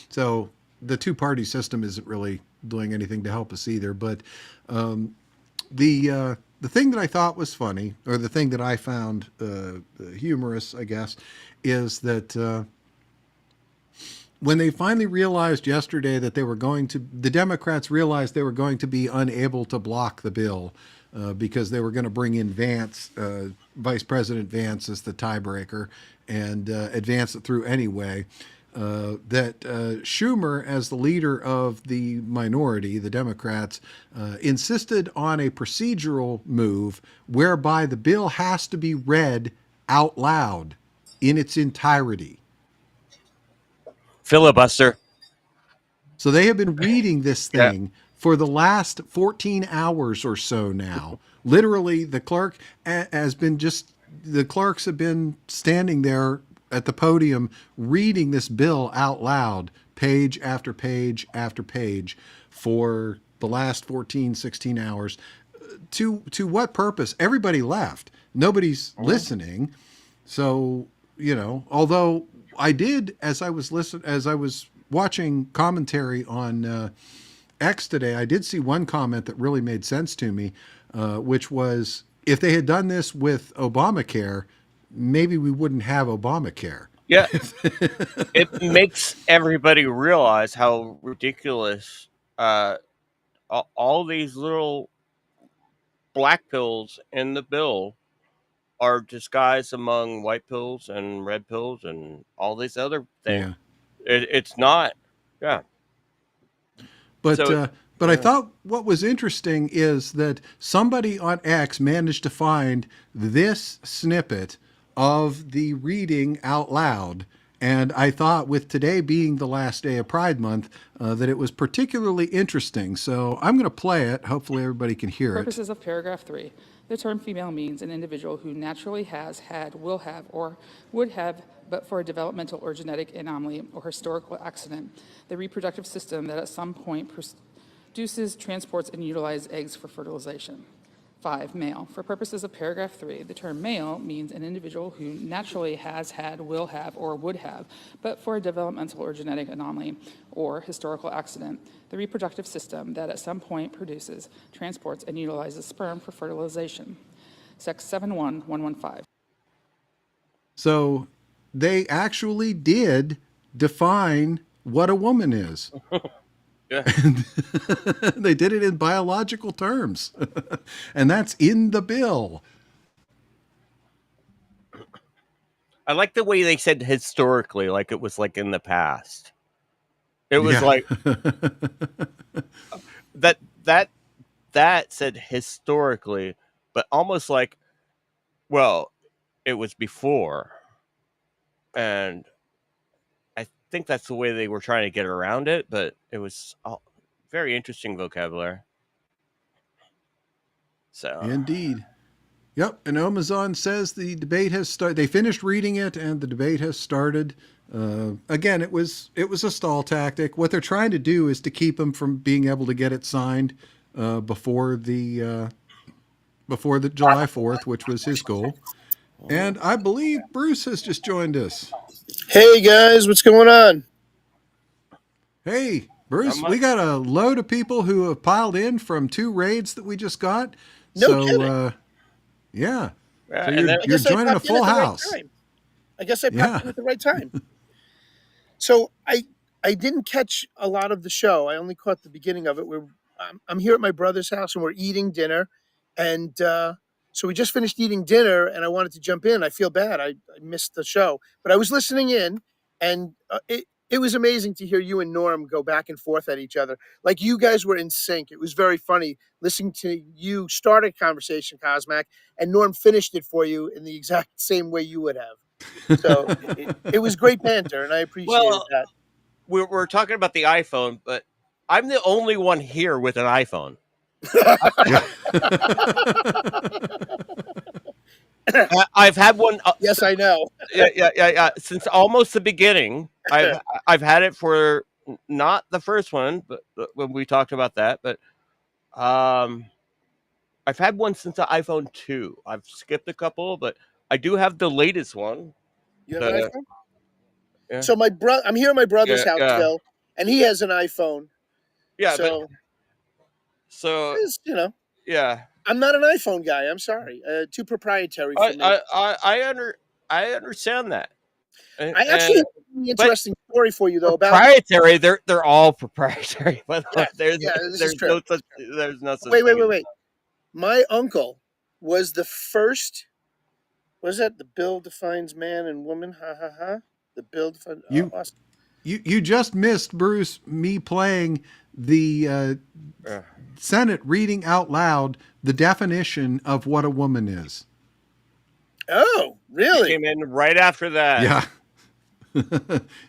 So the two-party system isn't really doing anything to help us either. But the thing that I thought was funny, or the thing that I found humorous, I guess, is that when they finally realized yesterday that the Democrats realized they were going to be unable to block the bill because they were going to bring in Vance, Vice President Vance, as the tiebreaker and advance it through anyway. That Schumer, as the leader of the minority, the Democrats, insisted on a procedural move whereby the bill has to be read out loud in its entirety. Filibuster. So they have been reading this thing for the last 14 hours or so now. Literally, the clerks have been standing there at the podium reading this bill out loud, page after page after page, for the last 14, 16 hours. To what purpose? Everybody left. Nobody's listening. So, although I did, as I was watching commentary on X today, I did see one comment that really made sense to me, which was, if they had done this with Obamacare, maybe we wouldn't have Obamacare. Yeah. It makes everybody realize how ridiculous all these little black pills in the bill are disguised among white pills and red pills and all these other things. Yeah. It's not, yeah. But So, uh, but I yeah. thought what was interesting is that somebody on X managed to find this snippet of the reading out loud. And I thought, with today being the last day of Pride Month, that it was particularly interesting. So I'm going to play it. Hopefully, everybody can hear it. Purposes of paragraph 3. The term female means an individual who naturally has, had, will have, or would have, but for a developmental or genetic anomaly or historical accident, the reproductive system that at some point produces, transports, and utilizes eggs for fertilization. 5. Male. For purposes of paragraph 3, the term male means an individual who naturally has, had, will have, or would have, but for a developmental or genetic anomaly or historical accident, the reproductive system that at some point produces, transports, and utilizes sperm for fertilization. Sex 71115. So they actually did define what a woman is. Yeah. They did it in biological terms. And that's in the bill. I like the way they said historically, like it was like in the past. It was Yeah. like that said historically, but almost like, well, it was before. And I think that's the way they were trying to get around it, but it was very interesting vocabulary. So Indeed. Yep. And Amazon says the debate has started. They finished reading it, and the debate has started. Again, it was a stall tactic. What they're trying to do is to keep him from being able to get it signed before the July 4th, which was his goal. And I believe Bruce has just joined us. Hey guys, what's going on? Hey, Bruce, Not we much. got a load of people who have piled in from 2 raids that we just got. No kidding. Yeah. Yeah, So and you're, then- I you're guess I joining a popped in full at the right house. time. I guess I popped Yeah. in at the right time. So I didn't catch a lot of the show. I only caught the beginning of it. I'm here at my brother's house and we're eating dinner, and so we just finished eating dinner, and I wanted to jump in. I feel bad. I missed the show, but I was listening in, and it was amazing to hear you and Norm go back and forth at each other. Like you guys were in sync. It was very funny listening to you start a conversation, Cosmac, and Norm finished it for you in the exact same way you would have. So it was great banter, and I appreciated well, that. we're talking about the iPhone, but I'm the only one here with an iPhone. I've had one. Yes, I know. Yeah. Since almost the beginning, I've had it for not the first one, but when we talked about that, but I've had one since the iPhone 2. I've skipped a couple, but I do have the latest one. You have an The- iPhone? yeah. So I'm here at my brother's house Yeah. still, and he has an iPhone. Yeah, So, so it's, yeah, I'm not an iPhone guy. I'm sorry. Too proprietary for me. I understand that. And, I actually have a really interesting story for you, though, about. proprietary. They're all proprietary. But Yeah, this is there's true. no such Wait. thing as- My uncle was the first. What is that? The bill defines man and woman. Ha ha ha. The bill defines. Awesome. You just missed, Bruce, me playing the Senate reading out loud the definition of what a woman is. Oh, really? Came in right after that. Yeah.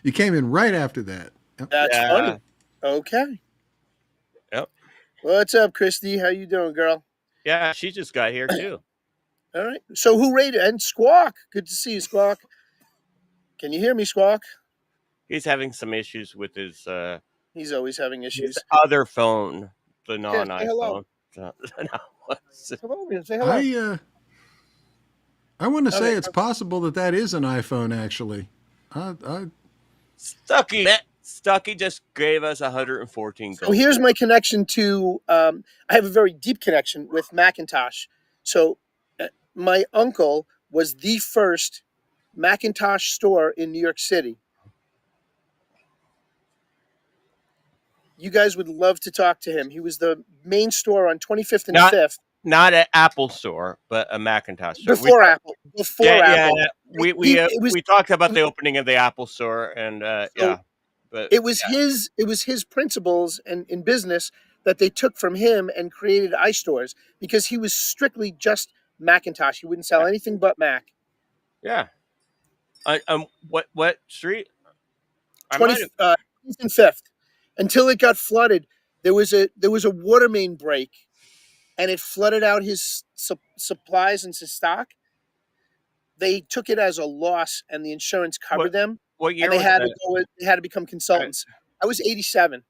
You came in right after that. Yep. That's funny. Okay. Yep. What's up, Christy? How you doing, girl? Yeah, she just got here too. All right. So who rated? And Squawk. Good to see you, Squawk. Can you hear me, Squawk? He's having some issues with his He's always having issues. other phone, the say non-iPhone. hello. So, Hello, say hello. I want to say Okay. it's possible that is an iPhone, actually. Stucky just gave us 114 So gold. here's my connection to. I have a very deep connection with Macintosh. So my uncle was the first Macintosh store in New York City. You guys would love to talk to him. He was the main store on 25th and Not 5th not an Apple store, but a Macintosh store. before Apple. Before Yeah. Apple. It was We talked about the opening of the Apple store, and so yeah, but it was his principles and in business that they took from him and created iStores because he was strictly just Macintosh. He wouldn't sell anything but Mac. yeah. What street? I 20 might have. 20th and 5th until it got flooded. There was a water main break and it flooded out his supplies and his stock. They took it as a loss and the insurance covered them What and year was that? they had to become consultants. I was 87.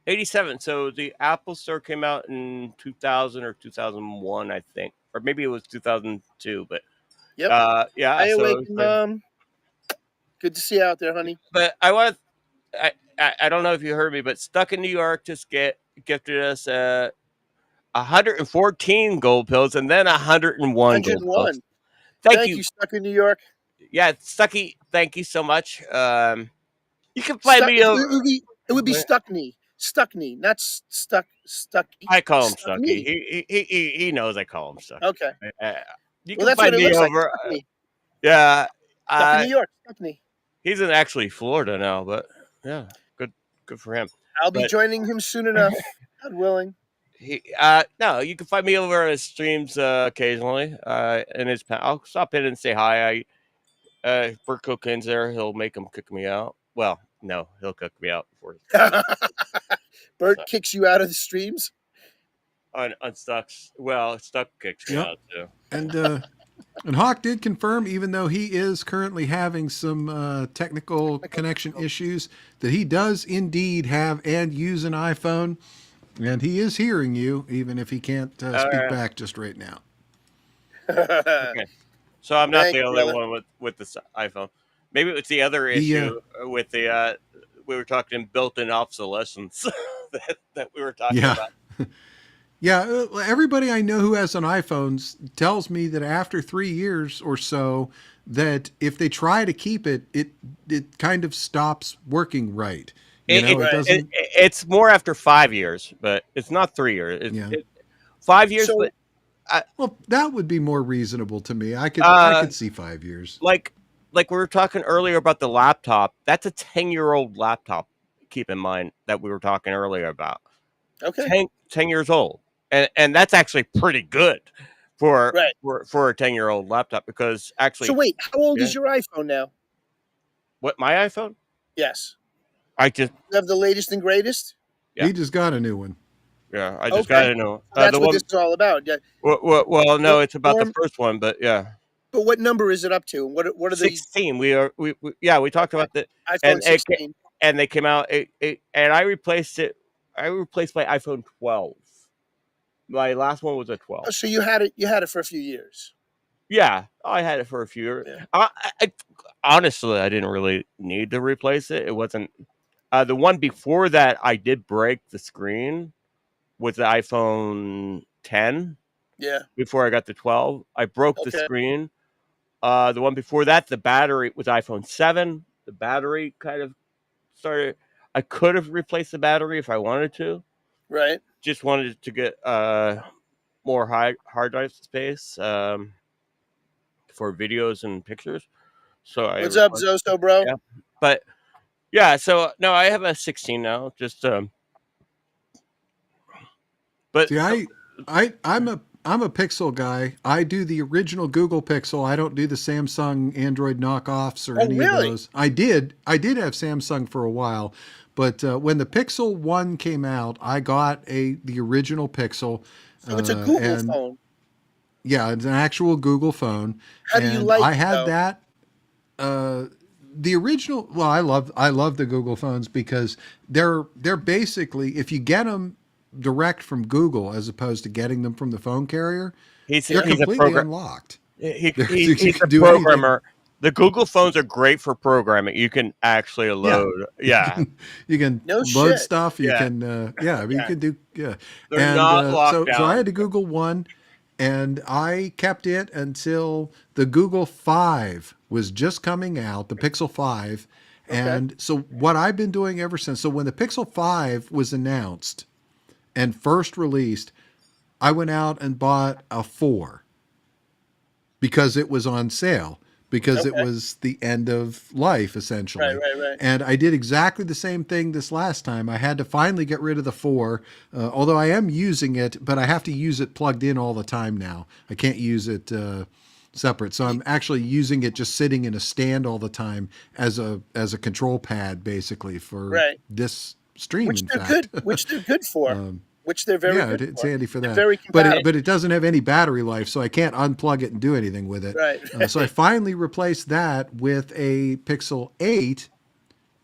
87. So the Apple store came out in 2000 or 2001, I think, or maybe it was 2002. But Yep. yeah. I So, awakened, Mom. Good to see you out there, honey. but I want. I don't know if you heard me, but Stuck in New York just gifted us 114 gold pills and then 101 gold pills. 101. Thank you, Stuck in New York. Yeah, Stucky, thank you so much. You can find me over. It would be Stuckney, not Stucky. I call him Stuckney. Stucky. He knows I call him Stucky. Okay. You Well, can that's find what it me looks over. like. Stuckney. Yeah, Stuck in New York. Stuckney. he's in actually Florida now, but yeah, good for him. I'll be But joining him soon enough. God willing. no, you can find me over on his streams occasionally. In his, I'll stop in and say hi. Bert Cookins there. He'll make him kick me out. Well, no, he'll cook me out before. Bert kicks you out of the streams. On Stuck's. Well, Stuck kicks me out too. And Hawk did confirm, even though he is currently having some technical connection issues, that he does indeed have and use an iPhone, and he is hearing you, even if he can't speak back just right now. Okay. So I'm not Thank the you, only brother. one with this iPhone. Maybe it's the other issue with the we were talking built-in obsolescence that we were talking about. Yeah, everybody I know who has an iPhone tells me that after 3 years or so, that if they try to keep it, it kind of stops working right. It doesn't. It's more after 5 years, but it's not 3 years. 5 years, So- but Well, that would be more reasonable to me. I could see 5 years. like we were talking earlier about the laptop. That's a 10-year-old laptop. Keep in mind that we were talking earlier about. Okay. 10 years old. And that's actually pretty good for Right. for a 10-year-old laptop because actually So wait, how old is your iPhone now? what my iPhone? Yes. I just You have the latest and greatest? Yeah. He just got a new one. Yeah, I just Okay. got to know. That's the what one, this is all about. Yeah. well, no, it's about the Norm- first one, but yeah, But what number is it up to? What are the 16. We talked about that, iPhone 16? and they came out. And I replaced it. I replaced my iPhone 12. My last one was a 12. Oh, so you had it for a few years. Yeah, I had it for a few years. Yeah. Honestly, I didn't really need to replace it. It wasn't the one before that. I did break the screen with the iPhone 10. Yeah. Before I got the 12, I broke the Okay. screen. The one before that, the battery was iPhone 7. The battery kind of started. I could have replaced the battery if I wanted to. Right. Just wanted to get more hard drive space for videos and pictures. So What's up, Zosto, bro? Yeah. But yeah, so no, I have a 16 now. Just but See, I'm a Pixel guy. I do the original Google Pixel. I don't do the Samsung Android knockoffs or any of those. I did have Samsung for a while, but when the Pixel 1 came out, I got the original Pixel. So it's a Google phone. Yeah, it's an actual Google phone. How do you like I it, had though? that. The original. Well, I love the Google phones because they're basically, if you get them direct from Google as opposed to getting them from the phone carrier, they're completely unlocked. He's a programmer. The Google phones are great for programming. You can actually load. Yeah. You can load stuff. You can, you can do, They're not locked down. So I had the Google One, and I kept it until the Google 5 was just coming out, the Pixel 5, And so what I've been doing ever since, so when the Pixel 5 was announced and first released, I went out and bought a 4 because it was on sale, because it was the end of life essentially. Right. And I did exactly the same thing this last time. I had to finally get rid of the 4, although I am using it, but I have to use it plugged in all the time now. I can't use it separate. So I'm actually using it just sitting in a stand all the time as a control pad basically for this stream, Which in they're fact. good. Which they're good for. Which they're very Yeah, good it's for. handy for They're that. very But compatible. it doesn't have any battery life, so I can't unplug it and do anything with it. Right. So I finally replaced that with a Pixel 8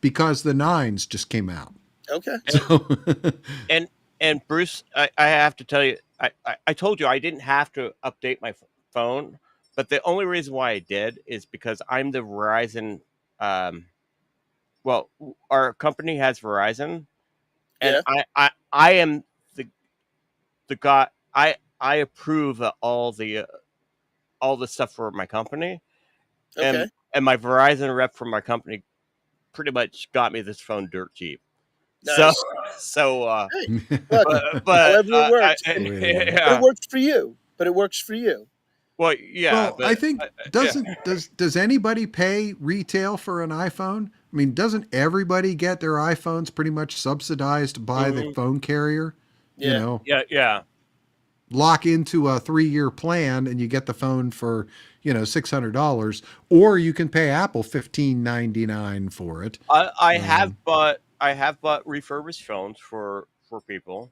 because the 9s just came out. Okay. And Bruce, I have to tell you, I told you I didn't have to update my phone, but the only reason why I did is because I'm the Verizon. Well, our company has Verizon, and Yeah. I am the guy. I approve of all the stuff for my company, Okay. and my Verizon rep from my company pretty much got me this phone dirt cheap. So Nice. so Hey, look, but however it works. Way to go. But it yeah. works for you. But it works for you. Well, yeah, Well, I but think yeah. does anybody pay retail for an iPhone? I mean, doesn't everybody get their iPhones pretty much subsidized by the phone carrier? You Yeah. know, Yeah. lock into a 3-year plan and you get the phone for, $600, or you can pay Apple $15.99 for it. I have bought refurbished phones for people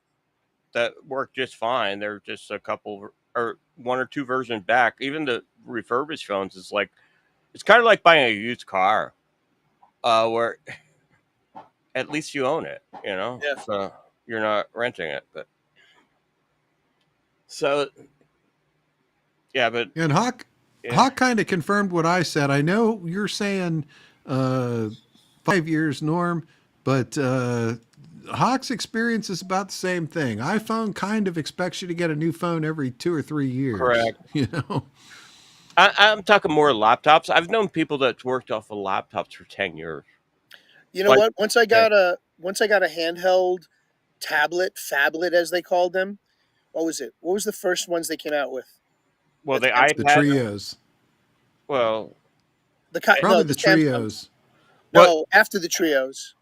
that work just fine. They're just a couple or one or two versions back. Even the refurbished phones is like it's kind of like buying a used car, where at least you own it, Yeah. so you're not renting it. But so yeah, but And yeah, Hawk kind of confirmed what I said. I know you're saying 5 years, Norm, but Hawk's experience is about the same thing. iPhone kind of expects you to get a new phone every 2 or 3 years. correct. You know, I'm talking more laptops. I've known people that's worked off of laptops for 10 years. You know Like, what? Once I got a handheld phablet as they called them. What was it? What was the first ones they came out with? well, At the Samsung? the iPad. trios, Well, probably No, the Samsung. trios. what No, after the trios.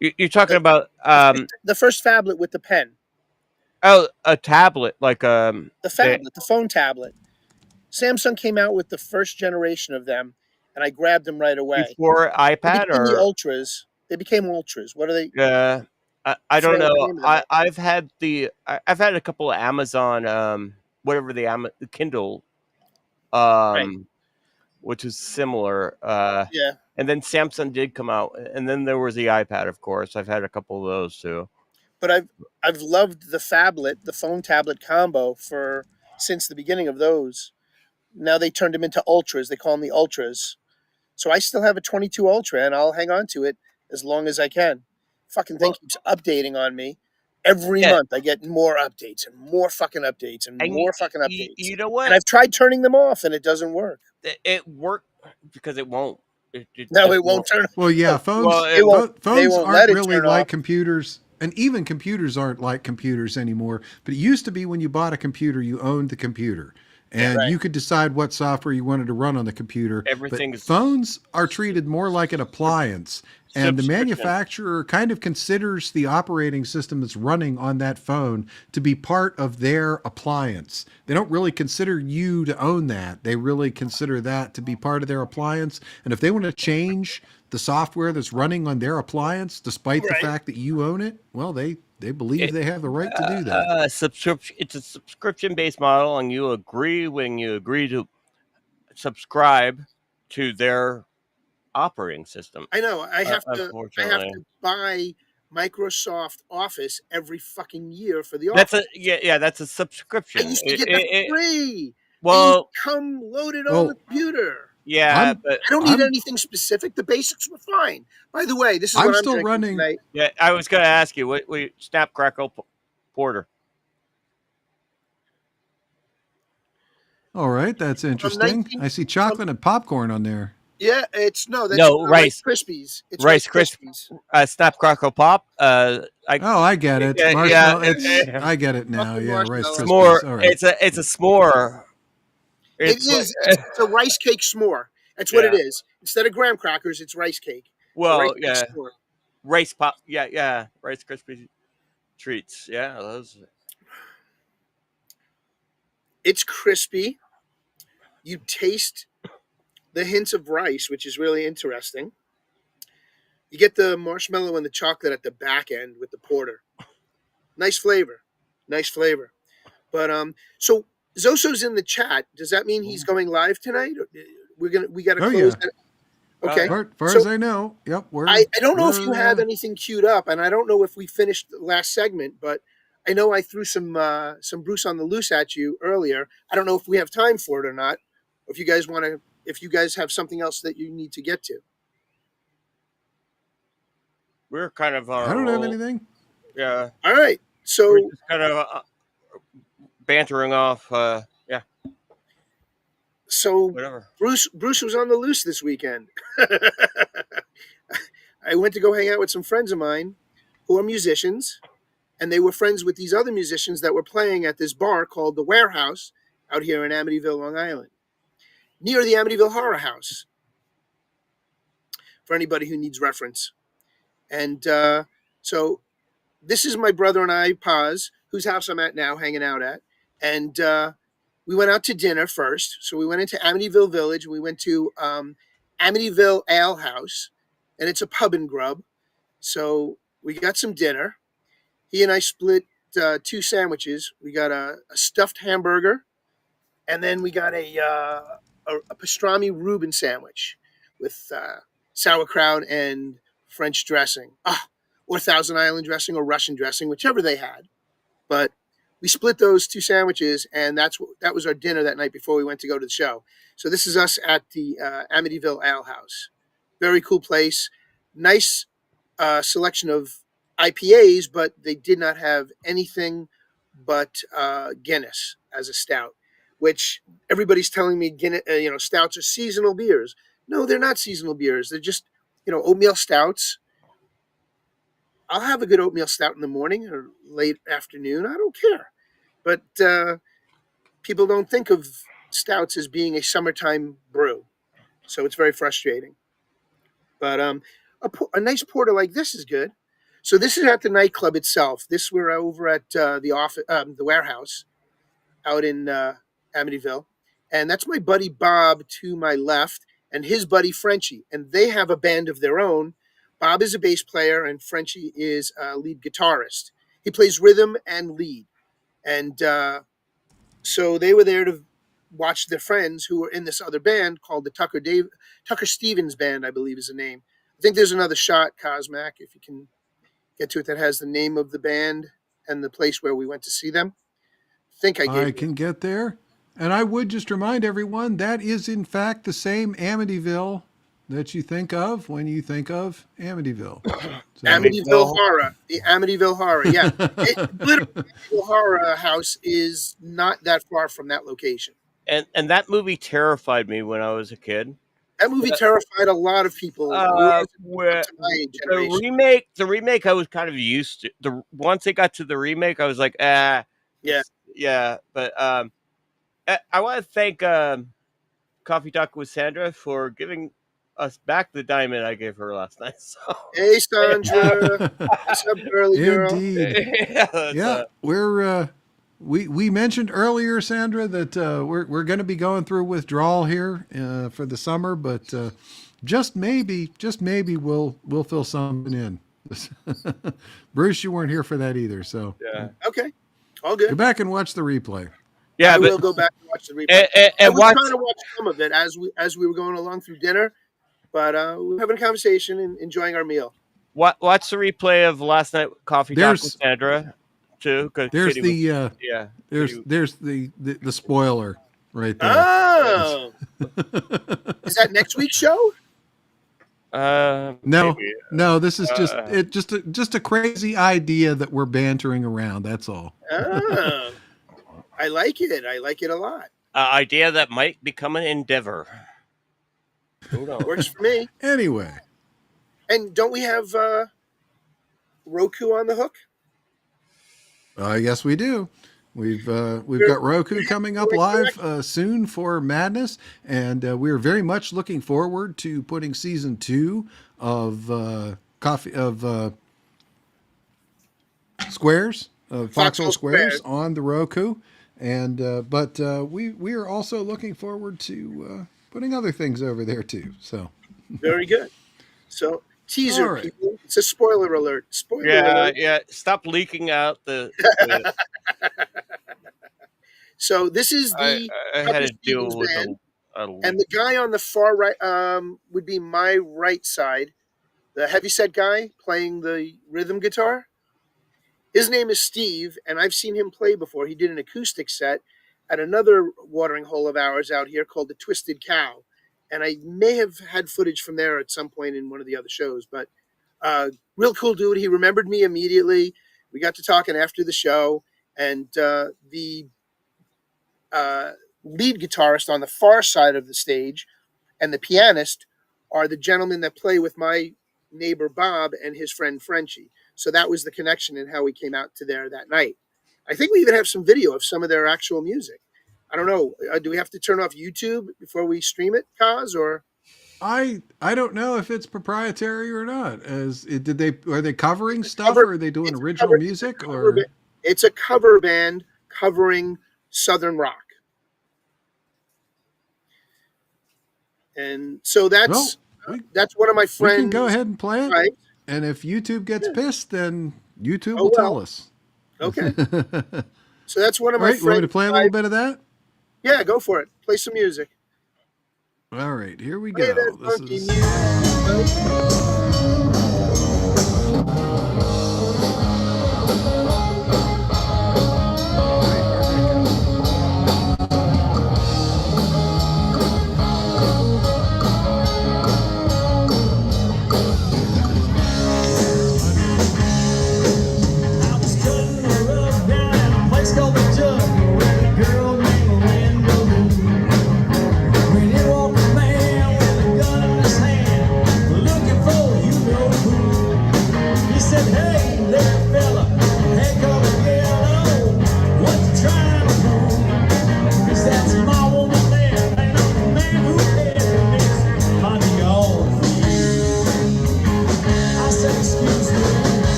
you're talking about? The first phablet with the pen. Oh, a tablet like The the phablet, the phone tablet. Samsung came out with the first generation of them, and I grabbed them right away. before They iPad became the or ultras. They became ultras. What are they? I don't Forgot what the know. name of them is. I've had a couple of Amazon whatever the Kindle Right. which is similar Yeah. and then Samsung did come out and then there was the iPad, of course. I've had a couple of those too. But I've loved the phablet, the phone tablet combo for since the beginning of those. Now they turned them into ultras. They call them the ultras. So I still have a 22 Ultra, and I'll hang on to it as long as I can. Fucking thing Well, keeps updating on me. Every yeah, month I get more updates and more fucking updates and and more fucking updates. you know And what? I've tried turning them off, and it doesn't work. It worked because it won't. It No, just it won't won't. turn. Well, yeah, No, Well, phones it won't. They phones won't aren't let it really turn like off. computers, and even computers aren't like computers anymore. But it used to be when you bought a computer, you owned the computer, yeah, and Right. you could decide what software you wanted to run on the computer. But everything's phones are treated more like an appliance, and the subscription. manufacturer kind of considers the operating system that's running on that phone to be part of their appliance. They don't really consider you to own that. They really consider that to be part of their appliance. And if they want to change the software that's running on their appliance, despite the Right. fact that you own it, well, they believe It, they have the right to do that. subscription. It's a subscription-based model, and you agree when you agree to subscribe to their operating system. I know. I have Unfortunately, to buy Microsoft Office every fucking year for the office. that's a I subscription. used to get that for free. They used Well, to come loaded on the Well, computer. yeah, I'm but I don't need I'm anything specific. The basics were fine. By the way, this is I'm what I'm still drinking running. tonight. yeah, I was going to ask you, what Snap Crackle Porter? All right, that's From interesting. 19 I see from chocolate and popcorn on there. Yeah, it's no, that's No, Rice Rice. Krispies. It's Rice Rice Crisp, Krispies. Snap Crackle Pop. Oh, I get it. Yeah, Marshmallow. I get it now. Frosted Yeah, Rice marshmallow. Krispies. s'more. All right. It's a s'more. It It's like is. It's a rice cake s'more. That's what it yeah. is. Instead of graham crackers, it's rice cake. It's a rice Well, cake yeah. s'more. Rice pop. Yeah. Rice Krispie treats. Yeah, those. It's crispy. You taste the hints of rice, which is really interesting. You get the marshmallow and the chocolate at the back end with the porter. Nice flavor. Nice flavor. But so Zoso's in the chat. Does that mean he's going live tonight? We gotta Oh close yeah. that. Okay. Far So as I know, yep. I don't know if you have anything queued up, and I don't know if we finished the last segment, but I know I threw some Bruce on the Loose at you earlier. I don't know if we have time for it or not. If you guys want to, if you guys have something else that you need to get to. We're kind of on I a don't have roll. anything. Yeah. All right. So we're just kind of bantering off. Yeah. So Whatever. Bruce was on the loose this weekend. I went to go hang out with some friends of mine who are musicians, and they were friends with these other musicians that were playing at this bar called the Warehouse out here in Amityville, Long Island, near the Amityville Horror House. For anybody who needs reference, and so this is my brother and I, Paz, whose house I'm at now, hanging out at, and we went out to dinner first. So we went into Amityville Village. And we went to Amityville Ale House, and it's a pub and grub. So we got some dinner. He and I split 2 sandwiches. We got a stuffed hamburger, and then we got a pastrami Reuben sandwich with sauerkraut and French dressing, or Thousand Island dressing or Russian dressing, whichever they had. But we split those 2 sandwiches, and that was our dinner that night before we went to go to the show. So this is us at the Amityville Ale House. Very cool place. Nice selection of IPAs, but they did not have anything but Guinness as a stout, which everybody's telling me Guinness, stouts are seasonal beers. No, they're not seasonal beers. They're just, oatmeal stouts. I'll have a good oatmeal stout in the morning or late afternoon. I don't care. But people don't think of stouts as being a summertime brew. So it's very frustrating. But a nice porter like this is good. So this is at the nightclub itself. We're over at the Warehouse out in Amityville. And that's my buddy Bob to my left and his buddy Frenchie. And they have a band of their own. Bob is a bass player and Frenchie is a lead guitarist. He plays rhythm and lead. And so they were there to watch their friends who were in this other band called the Tucker Stevens Band, I believe is the name. I think there's another shot, Cosmac, if you can get to it, that has the name of the band and the place where we went to see them. I think I can get there. And I would just remind everyone that is in fact the same Amityville that you think of when you think of Amityville. So, Amityville Horror. The Amityville Horror, yeah. Literally, Amityville Horror House is not that far from that location. And that movie terrified me when I was a kid. That movie terrified a lot of people. The remake, I was kind of used to. Once they got to the remake, I was like, yeah. But I want to thank Coffee Talk with Sandra for giving us back the diamond I gave her last night. So. Hey, Sandra, what's up, girly girl? Indeed. Yeah, we mentioned earlier, Sandra, that we're going to be going through withdrawal here for the summer, but just maybe we'll fill something in. Bruce, you weren't here for that either, so yeah. Okay, all good. Go back and watch the replay. Yeah, I will go back and watch the replay. And I was trying to watch some of it as we were going along through dinner, but we were having a conversation and enjoying our meal. Watch the replay of last night Coffee Talk with Sandra too. There's the spoiler right there. Oh, is that next week's show? No. This is just a crazy idea that we're bantering around. That's all. Oh, I like it. I like it a lot. Idea that might become an endeavor. Who knows? Works for me. Anyway, And don't we have Roku on the hook? yes, we do. We've got We're Roku coming up right live soon for Madness, and we're very much looking forward to putting season 2 of Squares, Foxhole Squares, on the Roku, and but we are also looking forward to putting other things over there too. So Very good. So teaser, All right. people. It's a spoiler alert. Spoiler Yeah, alert. yeah. Stop leaking out the. So this is I the I had Tucker to deal Stevens with band, a and the guy on the far right would be my right side, the heavyset guy playing the rhythm guitar. His name is Steve, and I've seen him play before. He did an acoustic set at another watering hole of ours out here called the Twisted Cow, and I may have had footage from there at some point in one of the other shows. But real cool dude. He remembered me immediately. We got to talking after the show, and the uh, lead guitarist on the far side of the stage and the pianist are the gentlemen that play with my neighbor Bob and his friend Frenchie. So that was the connection and how we came out to there that night. I think we even have some video of some of their actual music. I don't know. Do we have to turn off YouTube before we stream it, Kaz? Or I don't know if it's proprietary or not. Are they covering it's a stuff, cover? or are they doing It's a original cover. It's a music, cover. or It's a cover band covering Southern rock, and so well, that's one of my we can go friends. ahead and play it. Right? And if YouTube gets Yeah. pissed, then YouTube Oh will tell well. us. Okay. All So that's one of my right, you want me to friends. play a little bit of that? Yeah, go for it. Play some music. All right, here we Play that go. This funky is music.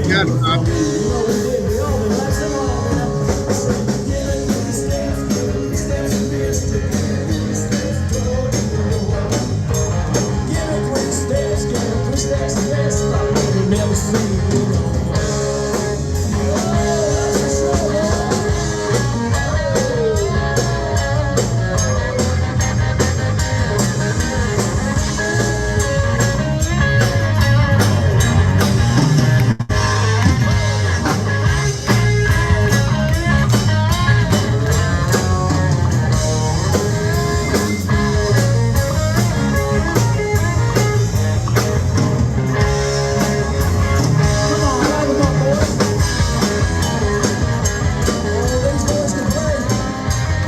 Got it, Bob.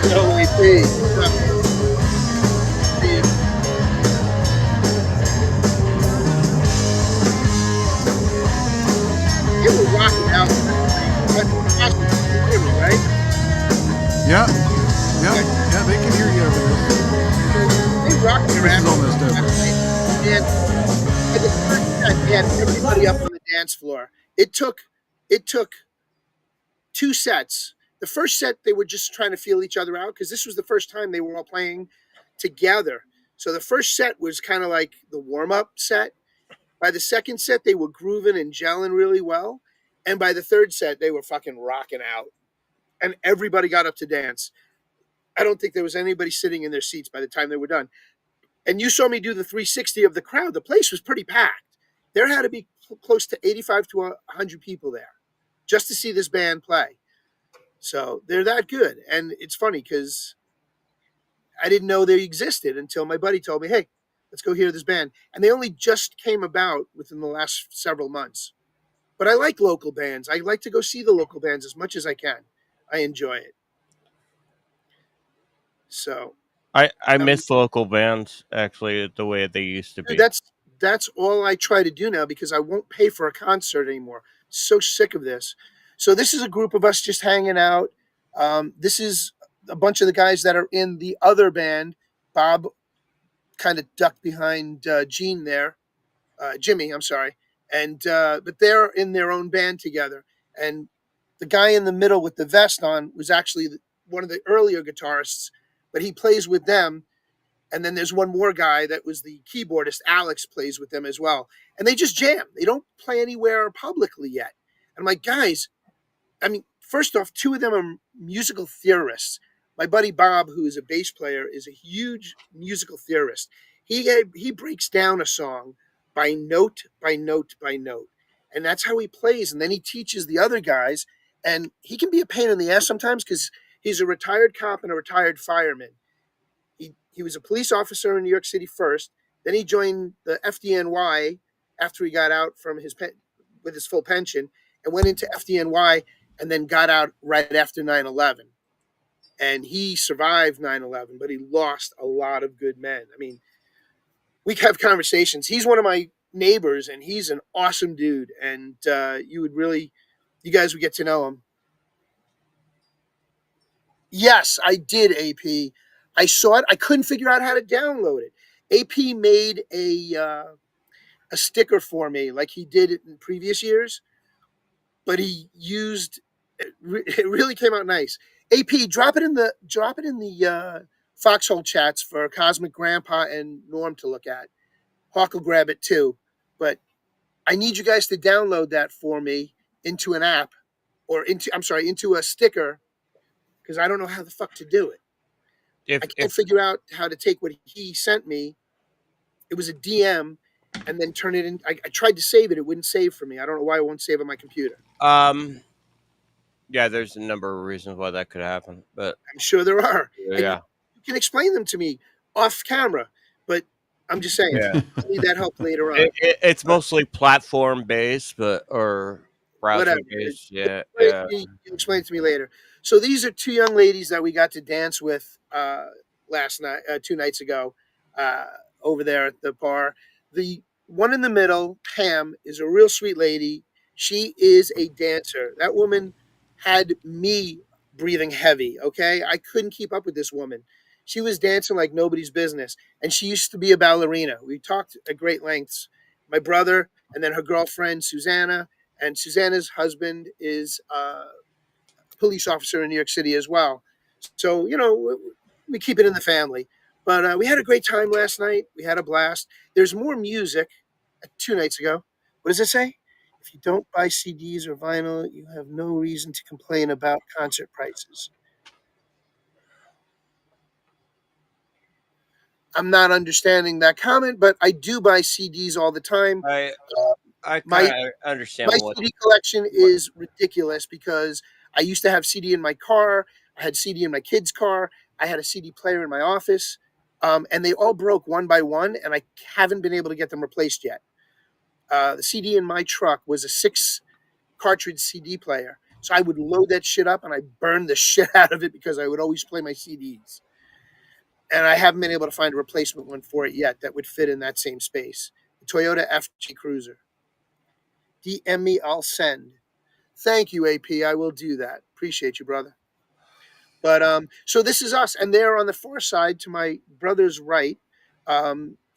No, we see. What's up? See you. They were rocking out last night. But Austin, you can hear me, right? yeah, yeah. They can hear you over there. They rocked their This ass is almost off over. last night. And by the third set, they had everybody up on the dance floor. It took 2 sets. The first set they were just trying to feel each other out because this was the first time they were all playing together. So the first set was kind of like the warm up set. By the second set, they were grooving and gelling really well. And by the third set, they were fucking rocking out. And everybody got up to dance. I don't think there was anybody sitting in their seats by the time they were done. And you saw me do the 360 of the crowd. The place was pretty packed. There had to be close to 85 to 100 people there just to see this band play. So they're that good. And it's funny because I didn't know they existed until my buddy told me, hey, let's go hear this band. And they only just came about within the last several months. But I like local bands. I like to go see the local bands as much as I can. I enjoy it. So I that was, miss local bands actually the way they used to dude, be. that's all I try to do now because I won't pay for a concert anymore. So sick of this. So this is a group of us just hanging out. This is a bunch of the guys that are in the other band. Bob kind of ducked behind Gene there, Jimmy. I'm sorry, and but they're in their own band together. And the guy in the middle with the vest on was actually one of the earlier guitarists, but he plays with them. And then there's one more guy that was the keyboardist. Alex plays with them as well. And they just jam. They don't play anywhere publicly yet. And I'm like, guys, I mean, first off, two of them are musical theorists. My buddy Bob, who is a bass player, is a huge musical theorist. He breaks down a song by note by note by note. And that's how he plays. And then he teaches the other guys. And he can be a pain in the ass sometimes because he's a retired cop and a retired fireman. He was a police officer in New York City first. Then he joined the FDNY after he got out from with his full pension and went into FDNY and then got out right after 9/11. And he survived 9/11, but he lost a lot of good men. I mean, we have conversations. He's one of my neighbors, and he's an awesome dude. And you guys would get to know him. Yes, I did, AP. I saw it. I couldn't figure out how to download it. AP made a sticker for me, like he did it in previous years, but he used it really came out nice. AP, drop it in the foxhole chats for Cosmic Grandpa and Norm to look at. Hawk will grab it too, but I need you guys to download that for me into an app or into a sticker because I don't know how the fuck to do it. I can't figure out how to take what he sent me. It was a DM, and then turn it in. I tried to save it; it wouldn't save for me. I don't know why it won't save on my computer. Yeah, there's a number of reasons why that could happen, but I'm sure there are. yeah, You can explain them to me off camera, but I'm just saying yeah. I need that help later on. It's mostly platform based, or browser Whatever. based. Yeah, You explain it to me later. So these are two young ladies that we got to dance with last night, 2 nights ago, over there at the bar. The one in the middle, Pam, is a real sweet lady. She is a dancer. That woman had me breathing heavy. Okay, I couldn't keep up with this woman. She was dancing like nobody's business, and she used to be a ballerina. We talked at great lengths. My brother, and then her girlfriend Susanna, and Susanna's husband is police officer in New York City as well. So, we keep it in the family. But we had a great time last night. We had a blast. There's more music 2 nights ago. What does it say? If you don't buy CDs or vinyl, you have no reason to complain about concert prices. I'm not understanding that comment, but I do buy CDs all the time. I My kind of understand my what. CD collection is ridiculous because I used to have CD in my car. I had CD in my kid's car. I had a CD player in my office, and they all broke one by one, and I haven't been able to get them replaced yet. The CD in my truck was a 6 cartridge CD player, so I would load that shit up and I burned the shit out of it because I would always play my CDs. And I haven't been able to find a replacement one for it yet that would fit in that same space. The Toyota FG Cruiser. DM me, I'll send. Thank you, AP. I will do that. Appreciate you, brother. But so this is us, and there on the far side, to my brother's right,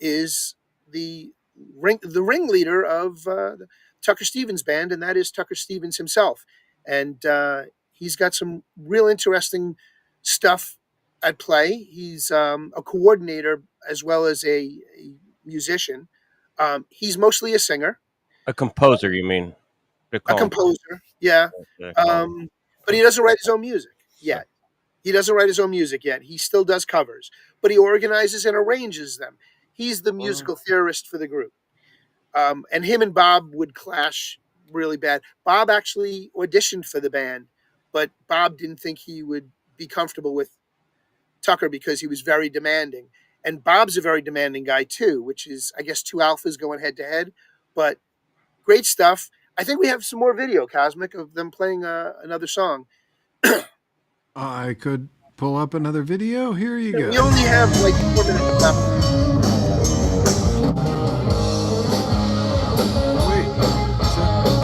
is the ringleader of the Tucker Stevens band, and that is Tucker Stevens himself. And he's got some real interesting stuff at play. He's a coordinator as well as a musician. He's mostly a singer. A composer, you mean? They a call him. composer. Yeah. They call him. But he doesn't write his own music yet. He doesn't write his own music yet. He still does covers, but he organizes and arranges them. He's the musical theorist for the group. And him and Bob would clash really bad. Bob actually auditioned for the band, but Bob didn't think he would be comfortable with Tucker because he was very demanding. And Bob's a very demanding guy too, which is, I guess, two alphas going head to head. But great stuff. I think we have some more video, Cosmic, of them playing another song. I could pull up another video. Here you go. We only have like 4 minutes left. Wait.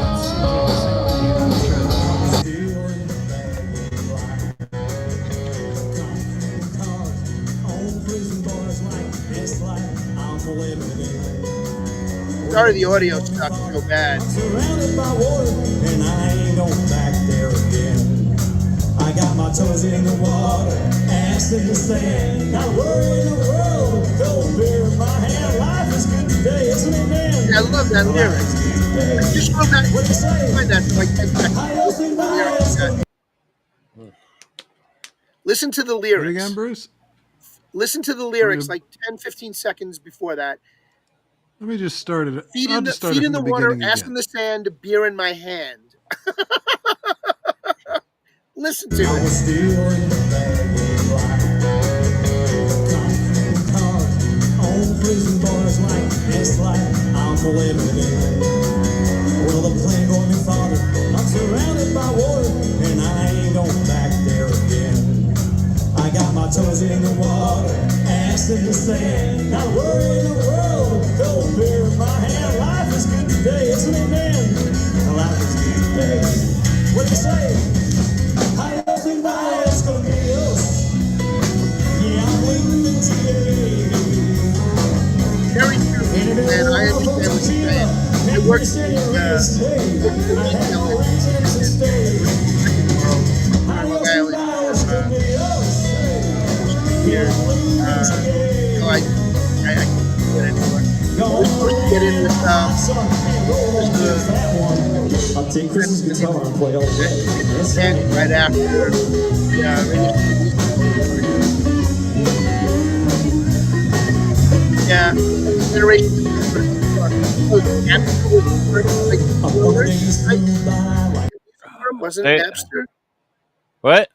Sorry, the audio stuck so bad. Surrounded by water, and I ain't going back there again. I got my toes in the water, ass in the sand. Not a worry in the world, cold beer in my hand. Life is good today, isn't it, man? Yeah, I love that lyric. Just go back. Find that for like 10 seconds. Listen to the lyrics. Do it again, Bruce. Listen to the lyrics like 10, 15 seconds before that. Let me just start it. Feet I'll in just the, start feet it in from the water, beginning ass again. in the sand, beer in my hand. Listen to I was it. still in the bag of life. On prison bars like this life I'm living in. Well, the plane going me farther. I'm surrounded by water, and I ain't going back there again. I got my toes in the water, ass in the sand. Not a worry in the world, cold beer in my hand. Life is good today, isn't it, man? Life is good today. What do you say? I don't think my ass gonna be us. Yeah, I'm waiting today. Very true, man. I understand what you're saying. It works in here. So I can't do it anymore. We're supposed to get in with I'll take Chris's guitar and play all day. and right after yeah, generation. Wasn't Napster? What?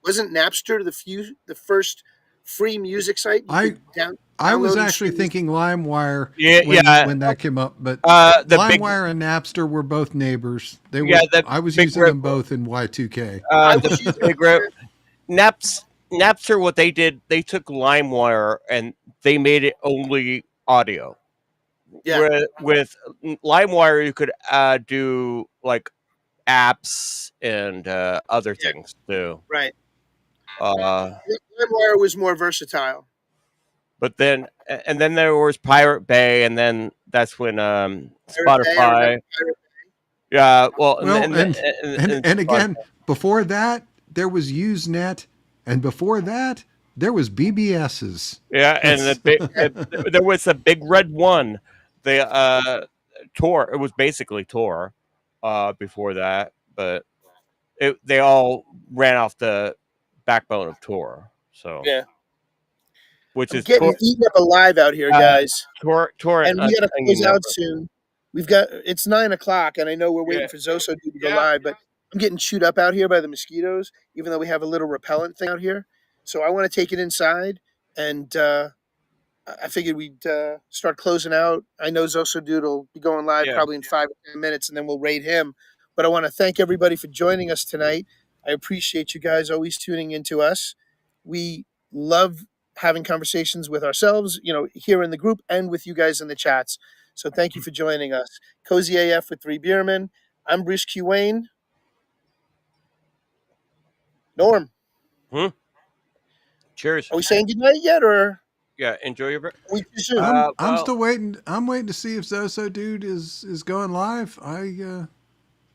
Wasn't Napster the first free music site you could download? I was and actually stream? thinking LimeWire Yeah, when that came up, but the LimeWire and Napster were both neighbors. They were. Yeah, the I was big using rip- them both in Y2K. The big rip- Napster, what they did, they took LimeWire and they made it only audio. Yeah. With LimeWire, you could do like apps and other things too. Right. Uh, LimeWire was more versatile. but then there was Pirate Bay, and then that's when Spotify. Yeah, well, and again, before that there was Usenet, and before that there was BBS's. Yeah, and there was a big red one. The Tor. It was basically Tor before that, but they all ran off the backbone of Tor. So yeah, which I'm is getting eaten up alive out here, guys. Tor, and we gotta close out soon. It's 9 o'clock, and I know we're waiting for Zoso to go live, but I'm getting chewed up out here by the mosquitoes, even though we have a little repellent thing out here. So I want to take it inside, and I figured we'd start closing out. I know Zoso Dude will be going live probably in 5 or 10 minutes, and then we'll rate him. But I want to thank everybody for joining us tonight. I appreciate you guys always tuning into us. We love having conversations with ourselves, here in the group and with you guys in the chats. So thank you for joining us. Cozy AF with 3BeerMen. I'm Bruce Q. Wayne. Norm. Cheers. Are we saying goodnight yet, or? Yeah, enjoy your. We too soon. I'm still waiting. I'm waiting to see if Zoso Dude is going live. I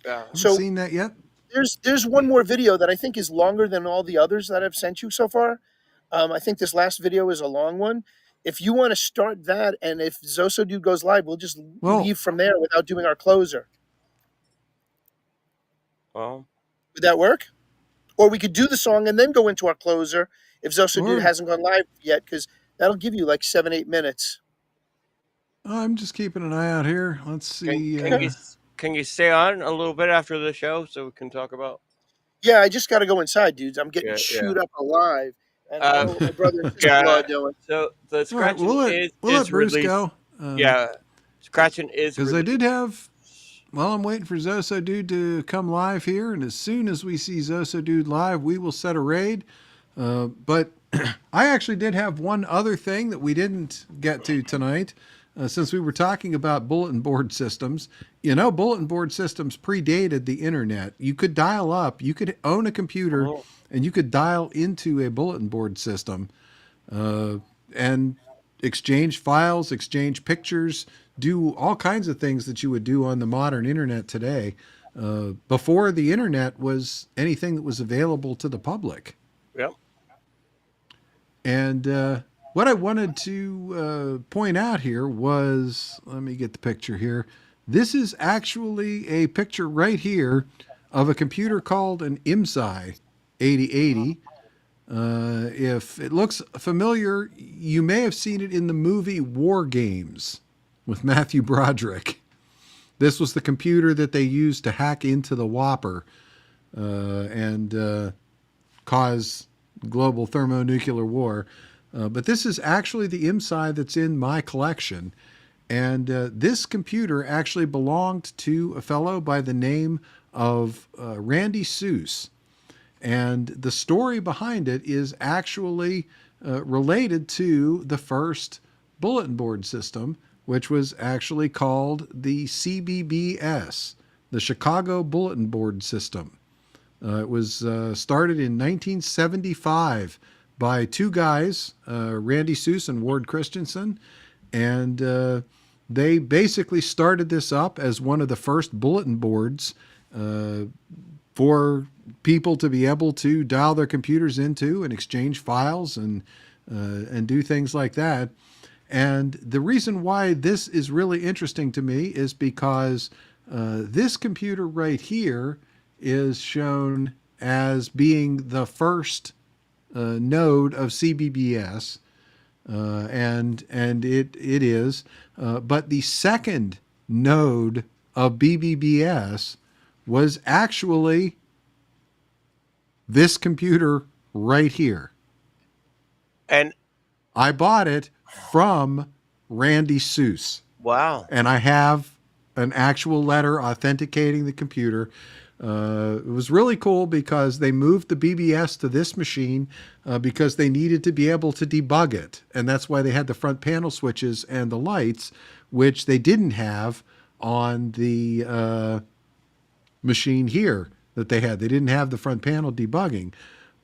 haven't seen that yet. There's one more video that I think is longer than all the others that I've sent you so far. I think this last video is a long one. If you want to start that, and if Zoso Dude goes live, we'll just leave from there without doing our closer. Well, Would that work? Or we could do the song and then go into our closer if Zosa Dude Or hasn't gone live yet, because that'll give you like 7-8 minutes. I'm just keeping an eye out here. Let's can see. can you can you stay on a little bit after the show so we can talk about? Yeah, I just got to go inside, dudes. I'm getting Yeah, yeah. chewed up alive, and I don't Um, know what my brother and sister-in-law yeah. are doing. So the All right, scratching we'll let is Bruce released. go. Yeah, scratching is Because I did released. have. Well, I'm waiting for Zoso Dude to come live here, and as soon as we see Zoso Dude live, we will set a raid. But I actually did have one other thing that we didn't get to tonight, since we were talking about bulletin board systems. You know, bulletin board systems predated the internet. You could dial up, you could own a computer, Oh, and you could dial into a bulletin board system and exchange files, exchange pictures, do all kinds of things that you would do on the modern internet today, before the internet was anything that was available to the public. yep. And what I wanted to point out here was, let me get the picture here. This is actually a picture right here of a computer called an IMSI 8080. If it looks familiar, you may have seen it in the movie War Games with Matthew Broderick. This was the computer that they used to hack into the Whopper and cause global thermonuclear war. But this is actually the IMSI that's in my collection. And this computer actually belonged to a fellow by the name of Randy Seuss. And the story behind it is actually related to the first bulletin board system, which was actually called the CBBS, the Chicago Bulletin Board System. It was started in 1975 by two guys, Randy Seuss and Ward Christensen, and they basically started this up as one of the first bulletin boards for people to be able to dial their computers into and exchange files and do things like that. And the reason why this is really interesting to me is because this computer right here is shown as being the first node of CBBS, and it is. But the second node of BBBS was actually this computer right here. And I bought it from Randy Seuss. wow. And I have an actual letter authenticating the computer. It was really cool because they moved the BBS to this machine because they needed to be able to debug it. And that's why they had the front panel switches and the lights, which they didn't have on the machine here that they had. They didn't have the front panel debugging.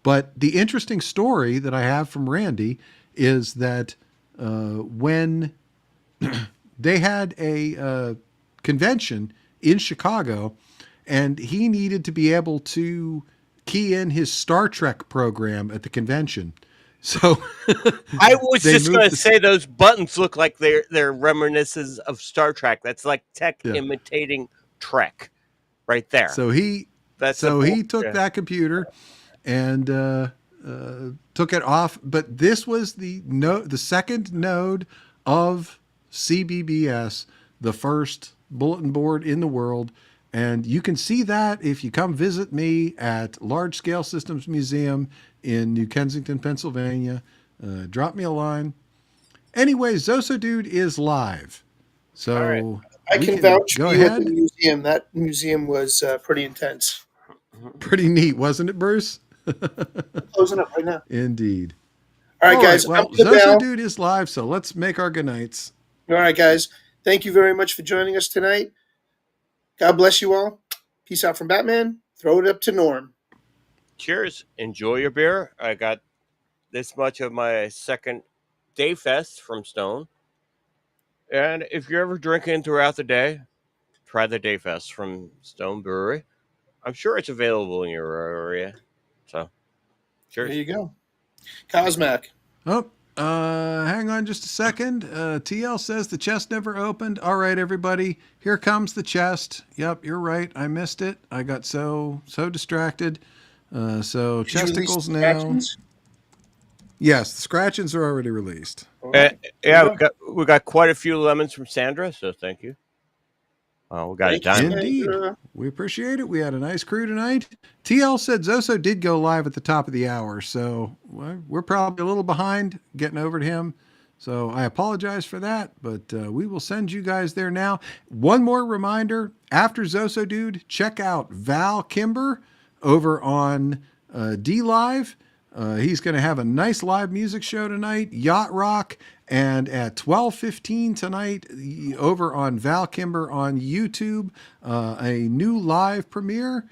But the interesting story that I have from Randy is that when they had a convention in Chicago, and he needed to be able to key in his Star Trek program at the convention. So I was just going to the, say those buttons look like they're reminiscences of Star Trek. That's like tech yeah. imitating Trek, right there. So he took that computer and took it off. But this was the second node of CBBS, the first bulletin board in the world. And you can see that if you come visit me at Large Scale Systems Museum in New Kensington, Pennsylvania. Drop me a line. Anyway, Zoso Dude is live. So right. I can vouch for you at the museum. That museum was pretty intense. Pretty neat, wasn't it, Bruce? Closing up right now. Indeed. All right, guys. Well, Zoso Dude is live, so let's make our goodnights. All right, guys. Thank you very much for joining us tonight. God bless you all. Peace out from Batman. Throw it up to Norm. Cheers. Enjoy your beer. I got this much of my second Day Fest from Stone. And if you're ever drinking throughout the day, try the Day Fest from Stone Brewery. I'm sure it's available in your area. So, cheers. There you go. Cosmac. Oh, Hang on just a second. TL says the chest never opened. All right, everybody. Here comes the chest. Yep, you're right. I missed it. I got so distracted. So Did you release chesticles the now. scratchings? Yes, the scratchings are already released. All right. Yeah, we got quite a few lemons from Sandra, so thank you. We got it Thank you, done. Indeed. Sandra. We appreciate it. We had a nice crew tonight. TL said Zoso did go live at the top of the hour, so we're probably a little behind getting over to him. So I apologize for that, but we will send you guys there now. One more reminder, after Zoso Dude, check out Val Kimber over on D-Live. He's going to have a nice live music show tonight, Yacht Rock, and at 12:15 tonight over on Val Kimber on YouTube, a new live premiere.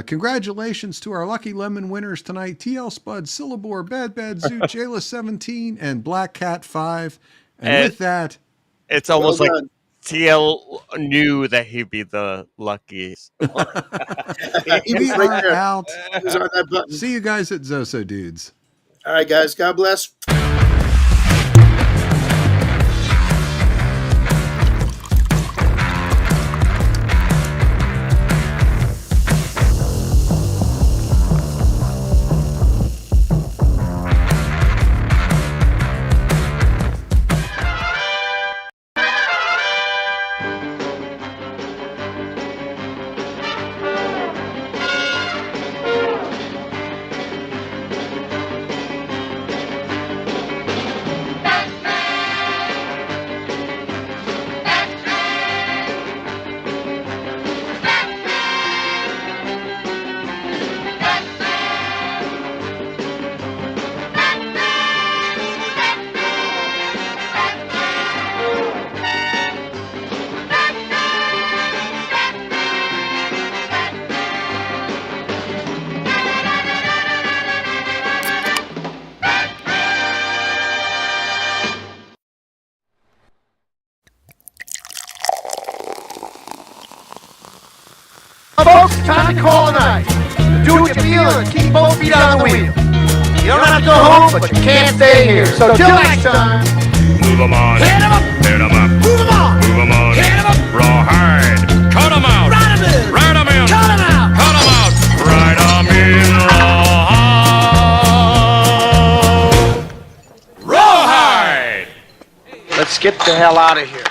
Congratulations to our Lucky Lemon winners tonight, TL Spud, Syllabore, Bad Zoo, Jayla 17, and Black Cat 5. And with that, it's almost Well like done. TL knew that he'd be the luckiest. He we was right are there. out. He was on that button. See you guys at Zoso Dudes. All right, guys. God bless. Folks, time to call a night. Do what you feel and keep both feet on the wheel. You don't have to go home, but you can't stay here. So till next time. Move 'em on. Hit 'em up. Hit 'em up. Move 'em on. Move 'em on. Hit 'em up. Rawhide. Cut 'em out. Ride 'em in. Ride 'em in. Cut 'em out. Cut 'em out. Ride 'em in. Rawhide. Rawhide. Let's get the hell out of here.